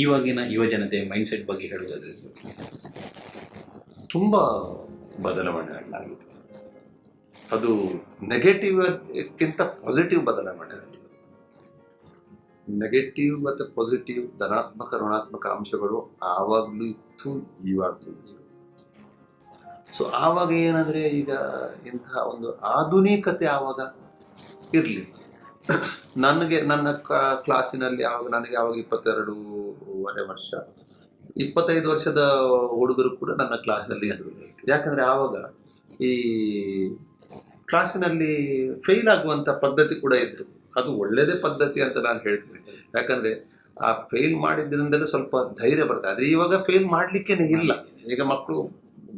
ಇವಾಗಿನ ಯುವ ಜನತೆಯ ಮೈಂಡ್ಸೆಟ್ ಬಗ್ಗೆ ಹೇಳೋದಾದ್ರೆ ಸರ್? ತುಂಬ ಬದಲಾವಣೆ ಆಗಿದೆ. ಅದು ನೆಗೆಟಿವ್ಗಿಂತ ಪಾಸಿಟಿವ್ ಬದಲಾವಣೆ ಆಗಿದೆ. ನೆಗೆಟಿವ್ ಮತ್ತು ಪಾಸಿಟಿವ್, ಧನಾತ್ಮಕ ಋಣಾತ್ಮಕ ಅಂಶಗಳು ಆವಾಗಲೂ ಇತ್ತು, ಇವಾಗಲೂ ಇತ್ತು. ಸೊ ಆವಾಗ ಏನಂದ್ರೆ ಈಗ ಇಂತಹ ಒಂದು ಆಧುನಿಕತೆ ಆವಾಗ ಇರಲಿಲ್ಲ. ನನಗೆ ನನ್ನ ಕ್ಲಾಸಿನಲ್ಲಿ ಆವಾಗ ನನಗೆ ಆವಾಗ 22 ವರ್ಷ, 25 ವರ್ಷದ ಹುಡುಗರು ಕೂಡ ನನ್ನ ಕ್ಲಾಸ್ನಲ್ಲಿ ಇದ್ರು. ಯಾಕಂದ್ರೆ ಆವಾಗ ಈ ಕ್ಲಾಸಿನಲ್ಲಿ ಫೇಲ್ ಆಗುವಂತ ಪದ್ಧತಿ ಕೂಡ ಇತ್ತು. ಅದು ಒಳ್ಳೆಯದೇ ಪದ್ಧತಿ ಅಂತ ನಾನು ಹೇಳ್ತೀನಿ. ಯಾಕಂದ್ರೆ ಆ ಫೇಲ್ ಮಾಡಿದ್ರಿಂದಲೇ ಸ್ವಲ್ಪ ಧೈರ್ಯ ಬರ್ತದೆ. ಆದ್ರೆ ಇವಾಗ ಫೇಲ್ ಮಾಡ್ಲಿಕ್ಕೇನೆ ಇಲ್ಲ. ಈಗ ಮಕ್ಕಳು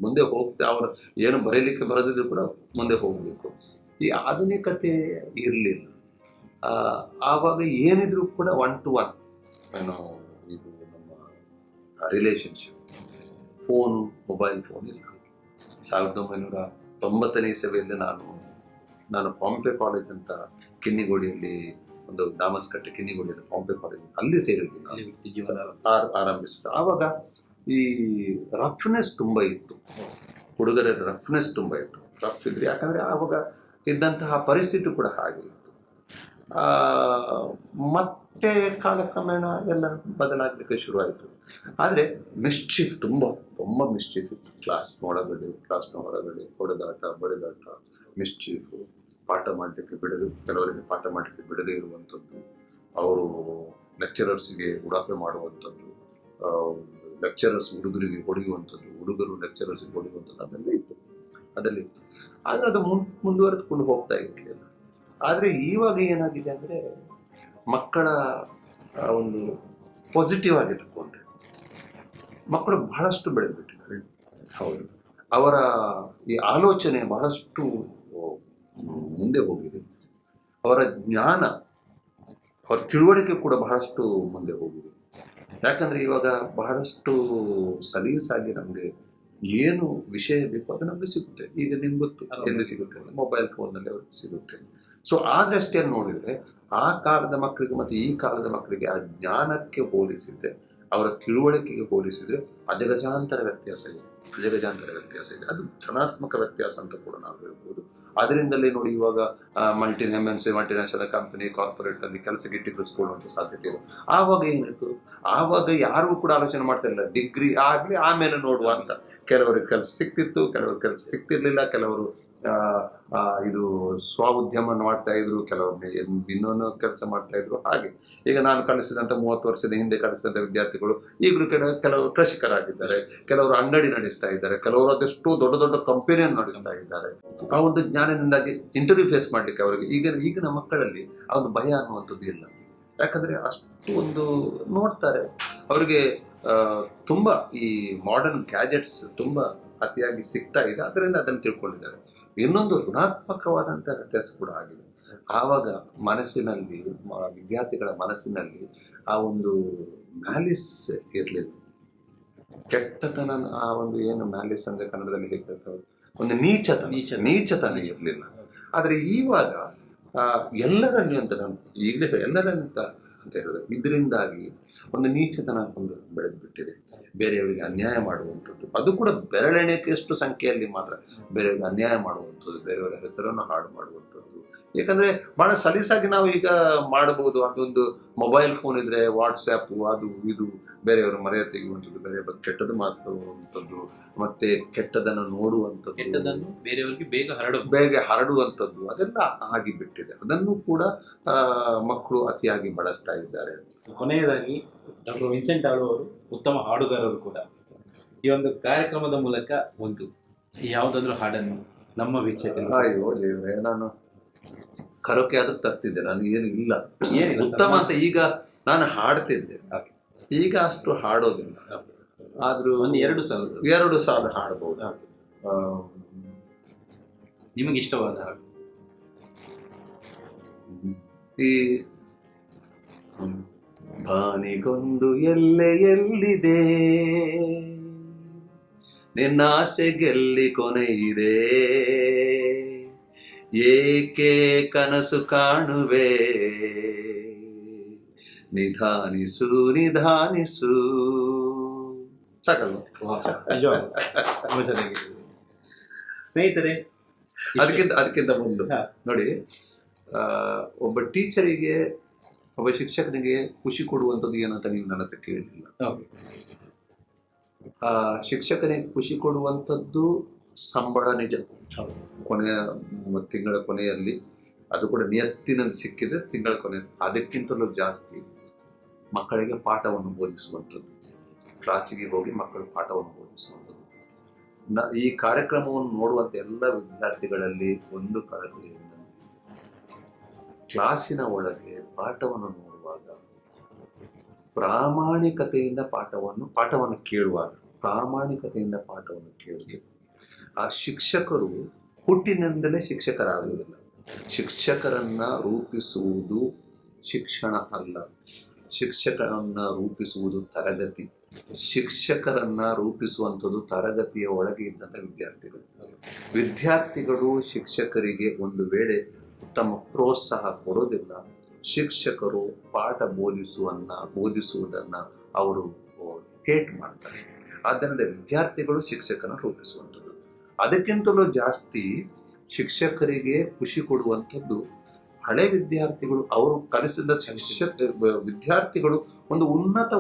ಮುಂದೆ ಹೋಗ್ತಾ ಅವರು ಏನು ಬರೀಲಿಕ್ಕೆ ಬರೋದಿದ್ರು ಕೂಡ ಮುಂದೆ ಹೋಗ್ಬೇಕು. ಈ ಆಧುನಿಕತೆ ಇರಲಿಲ್ಲ. ಆವಾಗ ಏನಿದ್ರು ಕೂಡ 1 to 1 ಏನೋ ಇದು ನಮ್ಮ ರಿಲೇಶನ್ಶಿಪ್. ಮೊಬೈಲ್ ಫೋನ್ ಇಲ್ಲ. 1990ನೇ ಇಸವಿಯಲ್ಲಿ ನಾನು ಪಾಂಪೆ ಕಾಲೇಜ್ ಅಂತ ಕಿನ್ನಿಗೋಡಿಯಲ್ಲಿ, ಒಂದು ದಾಮಸ್ಕಟ್ಟೆ ಕಿನ್ನಿಗೋಡಿಯಲ್ಲಿ ಪಾಂಪೆ ಕಾಲೇಜ್, ಅಲ್ಲಿ ಸೇರಿದ್ದೀನಿ ಆರಂಭಿಸಿದ. ಆವಾಗ ಈ ರಫ್ನೆಸ್ ತುಂಬಾ ಇತ್ತು, ಹುಡುಗರ ರಫ್ನೆಸ್ ತುಂಬಾ ಇತ್ತು. ರಫ್ ಇದ್ರು, ಯಾಕಂದ್ರೆ ಆವಾಗ ಇದ್ದಂತಹ ಪರಿಸ್ಥಿತಿ ಕೂಡ ಹಾಗೆ ಇತ್ತು. ಮತ್ತೆ ಕಾಲಕ್ರಮೇಣ ಎಲ್ಲ ಬದಲಾಗಲಿಕ್ಕೆ ಶುರುವಾಯಿತು. ಆದರೆ ಮಿಸ್ಚೀಫ್ ತುಂಬ ಮಿಸ್ಚೀಫ್ ಇತ್ತು. ಕ್ಲಾಸ್ನ ಹೊರಗಡೆ ಹೊಡೆದಾಟ, ಬಡಿದಾಟ, ಮಿಸ್ಚೀಫು, ಪಾಠ ಮಾಡಲಿಕ್ಕೆ ಕೆಲವರಿಗೆ ಪಾಠ ಮಾಡಲಿಕ್ಕೆ ಬಿಡದೇ ಇರುವಂಥದ್ದು, ಅವರು ಲೆಕ್ಚರರ್ಸ್ಗೆ ಉಡಾಫೆ ಮಾಡುವಂಥದ್ದು, ಲೆಕ್ಚರರ್ಸ್ ಹುಡುಗರಿಗೆ ಹೊಡೆಯುವಂಥದ್ದು, ಹುಡುಗರು ಲೆಕ್ಚರರ್ಸ್ಗೆ ಹೊಡೆಯುವಂಥದ್ದು, ಅದೆಲ್ಲ ಇತ್ತು. ಆದರೆ ಅದು ಮುಂದುವರೆದುಕೊಂಡು ಹೋಗ್ತಾ ಇರಲಿಲ್ಲ. ಆದರೆ ಇವಾಗ ಏನಾಗಿದೆ ಅಂದರೆ ಮಕ್ಕಳ ಒಂದು ಪಾಸಿಟಿವ್ ಆಗಿ ತಗೊಂಡ್ರೆ ಮಕ್ಕಳು ಬಹಳಷ್ಟು ಬೆಳೆದ್ಬಿಟ್ಟಿದ್ದಾರೆ. ಹೌದು, ಅವರ ಈ ಆಲೋಚನೆ ಬಹಳಷ್ಟು ಮುಂದೆ ಹೋಗಿದೆ. ಅವರ ಜ್ಞಾನ, ಅವರ ತಿಳುವಳಿಕೆ ಕೂಡ ಬಹಳಷ್ಟು ಮುಂದೆ ಹೋಗಿದೆ. ಯಾಕಂದ್ರೆ ಇವಾಗ ಬಹಳಷ್ಟು ಸಲೀಸಾಗಿ ನಮಗೆ ಏನು ವಿಷಯ ಬೇಕು ಅದು ನಮಗೆ ಸಿಗುತ್ತೆ. ಈಗ ನಿಮ್ಗೆ ಗೊತ್ತು ಎಲ್ಲಿ ಸಿಗುತ್ತೆ, ಮೊಬೈಲ್ ಫೋನ್ನಲ್ಲಿ ಅವ್ರಿಗೆ ಸಿಗುತ್ತೆ. ಸೊ ಆ ದೃಷ್ಟಿಯನ್ನು ನೋಡಿದರೆ ಆ ಕಾಲದ ಮಕ್ಕಳಿಗೆ ಮತ್ತು ಈ ಕಾಲದ ಮಕ್ಕಳಿಗೆ ಆ ಜ್ಞಾನಕ್ಕೆ ಹೋಲಿಸಿದ್ರೆ, ಅವರ ತಿಳುವಳಿಕೆಗೆ ಹೋಲಿಸಿದ್ರೆ ಅಜಗಜಾಂತರ ವ್ಯತ್ಯಾಸ ಇದೆ. ಅದು ಧನಾತ್ಮಕ ವ್ಯತ್ಯಾಸ ಅಂತ ಕೂಡ ನಾವು ಹೇಳ್ಬೋದು. ಅದರಿಂದಲೇ ನೋಡಿ ಇವಾಗ ಮಲ್ಟಿನ್ಯಾಷನಲ್ ಕಂಪನಿ, ಕಾರ್ಪೊರೇಟ್ ಅಲ್ಲಿ ಕೆಲಸಕ್ಕೆ ಇಟ್ಟಿರಿಸ್ಕೊಳ್ಳುವಂಥ ಸಾಧ್ಯತೆ ಇದೆ. ಆವಾಗ ಏನಿತ್ತು, ಆವಾಗ ಯಾರು ಕೂಡ ಆಲೋಚನೆ ಮಾಡ್ತಾ ಇಲ್ಲ, ಡಿಗ್ರಿ ಆಗ್ಲಿ ಆಮೇಲೆ ನೋಡುವ ಅಂತ. ಕೆಲವರಿಗೆ ಕೆಲಸ ಸಿಕ್ತಿತ್ತು, ಕೆಲವರು ಕೆಲಸ ಸಿಕ್ತಿರ್ಲಿಲ್ಲ, ಕೆಲವರು ಇದು ಸ್ವ ಉದ್ಯಮವನ್ನು ಮಾಡ್ತಾ ಇದ್ರು, ಕೆಲವೊಮ್ಮೆ ಇನ್ನೊಂದು ಕೆಲಸ ಮಾಡ್ತಾ ಇದ್ರು. ಹಾಗೆ ಈಗ ನಾನು ಕಲಿಸಿದಂಥ 30 ವರ್ಷದ ಹಿಂದೆ ಕಲಿಸಿದಂಥ ವಿದ್ಯಾರ್ಥಿಗಳು ಈಗಲೂ ಕೆಲವರು ಕೃಷಿಕರಾಗಿದ್ದಾರೆ, ಕೆಲವರು ಅಂಗಡಿ ನಡೆಸ್ತಾ ಇದ್ದಾರೆ, ಕೆಲವರು ಅದೆಷ್ಟು ದೊಡ್ಡ ದೊಡ್ಡ ಕಂಪನಿಯನ್ನು ನಡೆಸ್ತಾ ಇದ್ದಾರೆ. ಆ ಒಂದು ಜ್ಞಾನದಿಂದಾಗಿ ಇಂಟರ್ವ್ಯೂ ಫೇಸ್ ಮಾಡ್ಲಿಕ್ಕೆ ಅವರಿಗೆ ಈಗಿನ ಮಕ್ಕಳಲ್ಲಿ ಆ ಒಂದು ಭಯ ಅನ್ನುವಂಥದ್ದು ಇಲ್ಲ. ಯಾಕಂದ್ರೆ ಅಷ್ಟು ಒಂದು ನೋಡ್ತಾರೆ, ಅವರಿಗೆ ತುಂಬಾ ಈ ಮಾಡರ್ನ್ ಗ್ಯಾಜೆಟ್ಸ್ ತುಂಬಾ ಅತಿಯಾಗಿ ಸಿಗ್ತಾ ಇದೆ, ಅದರಿಂದ ಅದನ್ನು ತಿಳ್ಕೊಂಡಿದ್ದಾರೆ. ಇನ್ನೊಂದು ಋಣಾತ್ಮಕವಾದಂಥ ವ್ಯತ್ಯಾಸ ಕೂಡ ಆಗಿದೆ. ಆವಾಗ ಮನಸ್ಸಿನಲ್ಲಿ, ವಿದ್ಯಾರ್ಥಿಗಳ ಮನಸ್ಸಿನಲ್ಲಿ ಆ ಒಂದು ಮ್ಯಾಲಿಸ್ ಇರಲಿಲ್ಲ, ಕೆಟ್ಟತನ, ಆ ಒಂದು ಏನು ಮ್ಯಾಲಿಸ್ ಅಂದ್ರೆ ಕನ್ನಡದಲ್ಲಿ ಹೇಳ್ತಾರೆ, ಒಂದು ನೀಚತನ ಇರಲಿಲ್ಲ. ಆದ್ರೆ ಇವಾಗ ಎಲ್ಲರಲ್ಲಿ ಅಂತ ನಾನು ಈಗಲೇ ಎಲ್ಲರಲ್ಲಿ ಅಂತ ಹೇಳಿದ್ರೆ ಇದರಿಂದಾಗಿ ಒಂದು ನೀಚತನ ಒಂದು ಬೆಳೆದು ಬಿಟ್ಟಿದೆ. ಬೇರೆಯವರಿಗೆ ಅನ್ಯಾಯ ಮಾಡುವಂಥದ್ದು, ಅದು ಕೂಡ ಬೆರಳೆಣಿಕೆಯಷ್ಟು ಸಂಖ್ಯೆಯಲ್ಲಿ ಮಾತ್ರ ಬೇರೆಯವರಿಗೆ ಅನ್ಯಾಯ ಮಾಡುವಂಥದ್ದು, ಬೇರೆಯವರ ಹೆಸರನ್ನು ಹಾಳು ಮಾಡುವಂಥದ್ದು. ಯಾಕಂದ್ರೆ ಬಹಳ ಸಲೀಸಾಗಿ ನಾವು ಈಗ ಮಾಡಬಹುದು. ಅದೊಂದು ಮೊಬೈಲ್ ಫೋನ್ ಇದ್ರೆ ವಾಟ್ಸ್ಆ್ಯಪ್, ಅದು ಇದು, ಬೇರೆಯವರು ಮರೆಯ ತೆಗೆಯುವಂಥದ್ದು, ಬೇರೆಯವ್ರ ಕೆಟ್ಟದ್ದು ಮಾತಾಡುವಂಥದ್ದು, ಮತ್ತೆ ಕೆಟ್ಟದನ್ನು ನೋಡುವಂಥದ್ದು, ಬೇರೆಯವರಿಗೆ ಬೇಗ ಹರಡುವಂಥದ್ದು, ಅದೆಲ್ಲ ಆಗಿಬಿಟ್ಟಿದೆ. ಅದನ್ನು ಕೂಡ ಮಕ್ಕಳು ಅತಿಯಾಗಿ ಬಳಸ್ತಾ ಇದ್ದಾರೆ. ಕೊನೆಯದಾಗಿ ಡಾಕ್ಟರ್ ವಿನ್ಸೆಂಟ್ ಆಳ್ವ ಉತ್ತಮ ಹಾಡುಗಾರರು ಕೂಡ. ಈ ಒಂದು ಕಾರ್ಯಕ್ರಮದ ಮೂಲಕ ಒಂದು ಯಾವುದಾದ್ರೂ ಹಾಡನ್ನು ನಮ್ಮ ವೀಕ್ಷಕರಿಗೆ. ಅಯ್ಯೋ ದೇವ್ರೆ, ನಾನು ಕರೋಕೆ ಆದ್ರೂ ತರ್ತಿದ್ದೆ, ನಾನು ಏನು ಇಲ್ಲ ಉತ್ತಮ ಅಂತ. ಈಗ ನಾನು ಹಾಡ್ತಿದ್ದೆ, ಈಗ ಅಷ್ಟು ಹಾಡೋದಿಲ್ಲ. ಆದ್ರೂ ಒಂದು 2 ಸಾಲ ಹಾಡಬಹುದು. ನಿಮಗೆ ಇಷ್ಟವಾದ ಹಾಡು? ಈ ಬಾನಿಗೊಂದು ಎಲ್ಲಿದೆ, ನಿನ್ನಾಸೆಗೆಲ್ಲಿ ಕೊನೆ ಇದೆ, ಏಕೆ ಕನಸು ಕಾಣುವೆ, ನಿಧಾನಿಸು ಸಾಕಲ್ವ? ಸ್ನೇಹಿತರೆ, ಅದಕ್ಕಿಂತ ಮೊದಲು ನೋಡಿ, ಒಬ್ಬ ಟೀಚರಿಗೆ, ಒಬ್ಬ ಶಿಕ್ಷಕನಿಗೆ ಖುಷಿ ಕೊಡುವಂಥದ್ದು ಏನಂತ ನೀವು ನನ್ನ ಹತ್ರ ಕೇಳಿಲ್ಲ. ಶಿಕ್ಷಕನಿಗೆ ಖುಷಿ ಕೊಡುವಂಥದ್ದು ಸಂಬಳ ನಿಜ, ಕೊನೆಯ ತಿಂಗಳ ಕೊನೆಯಲ್ಲಿ ಅದು ಕೂಡ ನಿಯತ್ತಿನಲ್ಲಿ ಸಿಕ್ಕಿದೆ ತಿಂಗಳ ಕೊನೆ. ಅದಕ್ಕಿಂತಲೂ ಜಾಸ್ತಿ ಮಕ್ಕಳಿಗೆ ಪಾಠವನ್ನು ಬೋಧಿಸುವಂಥದ್ದು, ಕ್ಲಾಸಿಗೆ ಹೋಗಿ ಮಕ್ಕಳು ಪಾಠವನ್ನು ಬೋಧಿಸುವಂಥದ್ದು. ಈ ಕಾರ್ಯಕ್ರಮವನ್ನು ನೋಡುವಂಥ ಎಲ್ಲ ವಿದ್ಯಾರ್ಥಿಗಳಲ್ಲಿ ಒಂದು ಕಳಕಳಿ ಎಂದರೆ, ಕ್ಲಾಸಿನ ಒಳಗೆ ಪಾಠವನ್ನು ನೋಡುವಾಗ ಪ್ರಾಮಾಣಿಕತೆಯಿಂದ ಪಾಠವನ್ನು ಕೇಳುವಾಗ ಪ್ರಾಮಾಣಿಕತೆಯಿಂದ ಪಾಠವನ್ನು ಕೇಳಬೇಕು. ಆ ಶಿಕ್ಷಕರು ಹುಟ್ಟಿನಿಂದಲೇ ಶಿಕ್ಷಕರಾಗುವುದಿಲ್ಲ. ಶಿಕ್ಷಕರನ್ನ ರೂಪಿಸುವುದು ಶಿಕ್ಷಣ ಅಲ್ಲ, ಶಿಕ್ಷಕರನ್ನ ರೂಪಿಸುವುದು ತರಗತಿ. ಶಿಕ್ಷಕರನ್ನ ರೂಪಿಸುವಂಥದ್ದು ತರಗತಿಯ ಒಳಗೆ ಇದ್ದಂಥ ವಿದ್ಯಾರ್ಥಿಗಳು ಶಿಕ್ಷಕರಿಗೆ ಒಂದು ವೇಳೆ ಉತ್ತಮ ಪ್ರೋತ್ಸಾಹ ಕೊಡೋದಿಲ್ಲ, ಶಿಕ್ಷಕರು ಪಾಠ ಬೋಧಿಸುವುದನ್ನ ಅವರು ಹೇಟ್ ಮಾಡ್ತಾರೆ. ಆದ್ದರಿಂದ ವಿದ್ಯಾರ್ಥಿಗಳು ಶಿಕ್ಷಕನ ರೂಪಿಸುವಂಥದ್ದು. ಅದಕ್ಕಿಂತಲೂ ಜಾಸ್ತಿ ಶಿಕ್ಷಕರಿಗೆ ಖುಷಿ ಕೊಡುವಂಥದ್ದು ಹಳೆ ವಿದ್ಯಾರ್ಥಿಗಳು, ಅವರು ಕಲಿಸಿದ ವಿದ್ಯಾರ್ಥಿಗಳು ಒಂದು ಉನ್ನತ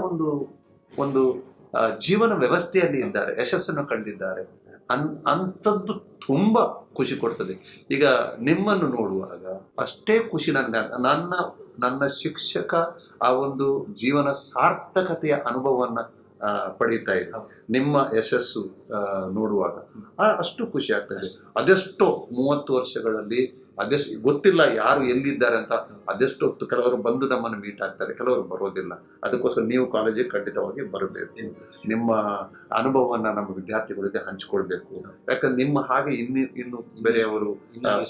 ಒಂದು ಜೀವನ ವ್ಯವಸ್ಥೆಯಲ್ಲಿ ಇದ್ದಾರೆ, ಯಶಸ್ಸನ್ನು ಕಂಡಿದ್ದಾರೆ. ಅಂಥದ್ದು ತುಂಬಾ ಖುಷಿ ಕೊಡ್ತದೆ. ಈಗ ನಿಮ್ಮನ್ನು ನೋಡುವಾಗ ಅಷ್ಟೇ ಖುಷಿ ನನ್ನ ಶಿಕ್ಷಕ ಆ ಒಂದು ಜೀವನ ಸಾರ್ಥಕತೆಯ ಅನುಭವವನ್ನ ಪಡೀತಾ ಇದೆ. ನಿಮ್ಮ ಯಶಸ್ಸು ನೋಡುವಾಗ ಅಷ್ಟು ಖುಷಿ ಆಗ್ತದೆ. ಅದೆಷ್ಟೋ 30 ವರ್ಷಗಳಲ್ಲಿ ಅದೆಷ್ಟು ಗೊತ್ತಿಲ್ಲ ಯಾರು ಎಲ್ಲಿದ್ದಾರೆ ಅಂತ. ಅದೆಷ್ಟು ಹೊತ್ತು ಕೆಲವರು ಬಂದು ನಮ್ಮನ್ನು ಮೀಟ್ ಆಗ್ತಾರೆ, ಕೆಲವರು ಬರೋದಿಲ್ಲ. ಅದಕ್ಕೋಸ್ಕರ ನೀವು ಕಾಲೇಜಿಗೆ ಖಂಡಿತವಾಗಿ ಬರಬೇಕು. ನಿಮ್ಮ ಅನುಭವವನ್ನ ನಮ್ಮ ವಿದ್ಯಾರ್ಥಿಗಳಿಗೆ ಹಂಚಿಕೊಳ್ಬೇಕು. ಯಾಕಂದ್ರೆ ನಿಮ್ಮ ಹಾಗೆ ಇನ್ನು ಬೇರೆಯವರು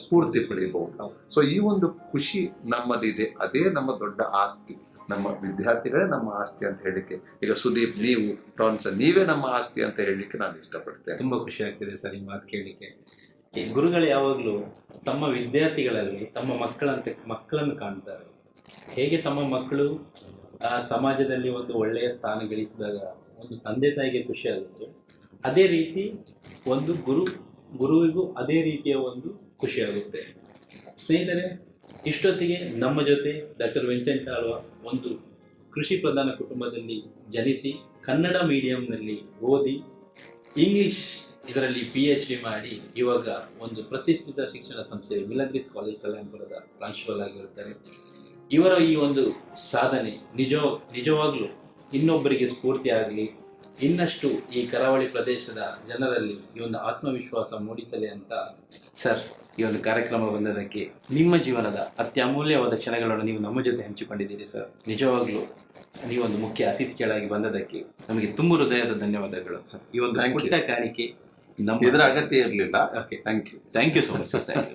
ಸ್ಫೂರ್ತಿ ಪಡೆಯಬಹುದು. ಸೊ ಈ ಒಂದು ಖುಷಿ ನಮ್ಮದಿದೆ, ಅದೇ ನಮ್ಮ ದೊಡ್ಡ ಆಸ್ತಿ. ನಮ್ಮ ವಿದ್ಯಾರ್ಥಿಗಳೇ ನಮ್ಮ ಆಸ್ತಿ ಅಂತ ಹೇಳಿಕ್ಕೆ, ಈಗ ಸುದೀಪ್, ನೀವು ಟಾನ್ಸನ್, ನೀವೇ ನಮ್ಮ ಆಸ್ತಿ ಅಂತ ಹೇಳಲಿಕ್ಕೆ ನಾನು ಇಷ್ಟಪಡ್ತೇನೆ. ತುಂಬಾ ಖುಷಿ ಆಗ್ತಿದೆ ಸರ್ ಈ ಮಾತು ಕೇಳಲಿಕ್ಕೆ. ಈ ಗುರುಗಳು ಯಾವಾಗಲೂ ತಮ್ಮ ವಿದ್ಯಾರ್ಥಿಗಳಲ್ಲಿ ತಮ್ಮ ಮಕ್ಕಳನ್ನು ಕಾಣ್ತಾರೆ. ಹೇಗೆ ತಮ್ಮ ಮಕ್ಕಳು ಸಮಾಜದಲ್ಲಿ ಒಂದು ಒಳ್ಳೆಯ ಸ್ಥಾನ ಗಳಿಸಿದಾಗ ಒಂದು ತಂದೆ ತಾಯಿಗೆ ಖುಷಿ ಆಗುತ್ತೆ, ಅದೇ ರೀತಿ ಒಂದು ಗುರುವಿಗೂ ಅದೇ ರೀತಿಯ ಒಂದು ಖುಷಿ ಆಗುತ್ತೆ. ಸ್ನೇಹಿತರೆ, ಇಷ್ಟೊತ್ತಿಗೆ ನಮ್ಮ ಜೊತೆ ಡಾಕ್ಟರ್ ವಿನ್ಸೆಂಟ್ ಆಳ್ವ ಒಂದು ಕೃಷಿ ಪ್ರಧಾನ ಕುಟುಂಬದಲ್ಲಿ ಜನಿಸಿ ಕನ್ನಡ ಮೀಡಿಯಂನಲ್ಲಿ ಓದಿ ಇಂಗ್ಲಿಷ್ ಇದರಲ್ಲಿ PhD ಮಾಡಿ ಇವಾಗ ಒಂದು ಪ್ರತಿಷ್ಠಿತ ಶಿಕ್ಷಣ ಸಂಸ್ಥೆ ಮಿಲಗ್ರೀಸ್ ಕಾಲೇಜ್ ಕಲ್ಯಾಣಪುರದ ಪ್ರಾಂಶುಪಾಲ ಆಗಿರುತ್ತಾರೆ. ಇವರ ಈ ಒಂದು ಸಾಧನೆ ನಿಜವಾಗ್ಲೂ ಇನ್ನೊಬ್ಬರಿಗೆ ಸ್ಫೂರ್ತಿ ಆಗಲಿ, ಇನ್ನಷ್ಟು ಈ ಕರಾವಳಿ ಪ್ರದೇಶದ ಜನರಲ್ಲಿ ಈ ಒಂದು ಆತ್ಮವಿಶ್ವಾಸ ಮೂಡಿಸಲಿ ಅಂತ ಸರ್ ಈ ಒಂದು ಕಾರ್ಯಕ್ರಮ ಬಂದದಕ್ಕೆ, ನಿಮ್ಮ ಜೀವನದ ಅತ್ಯಮೂಲ್ಯವಾದ ಕ್ಷಣಗಳನ್ನು ನೀವು ನಮ್ಮ ಜೊತೆ ಹಂಚಿಕೊಂಡಿದ್ದೀರಿ ಸರ್. ನಿಜವಾಗ್ಲೂ ನೀವೊಂದು ಮುಖ್ಯ ಅತಿಥಿಗಳಾಗಿ ಬಂದದಕ್ಕೆ ನಮಗೆ ತುಂಬ ಹೃದಯದ ಧನ್ಯವಾದಗಳು ಸರ್. ಈ ಒಂದು ಪುಟ್ಟ ಕಾಣಿಕೆ ಇದರ ಅಗತ್ಯ ಇರಲಿಲ್ಲ. Okay, thank you so much sir.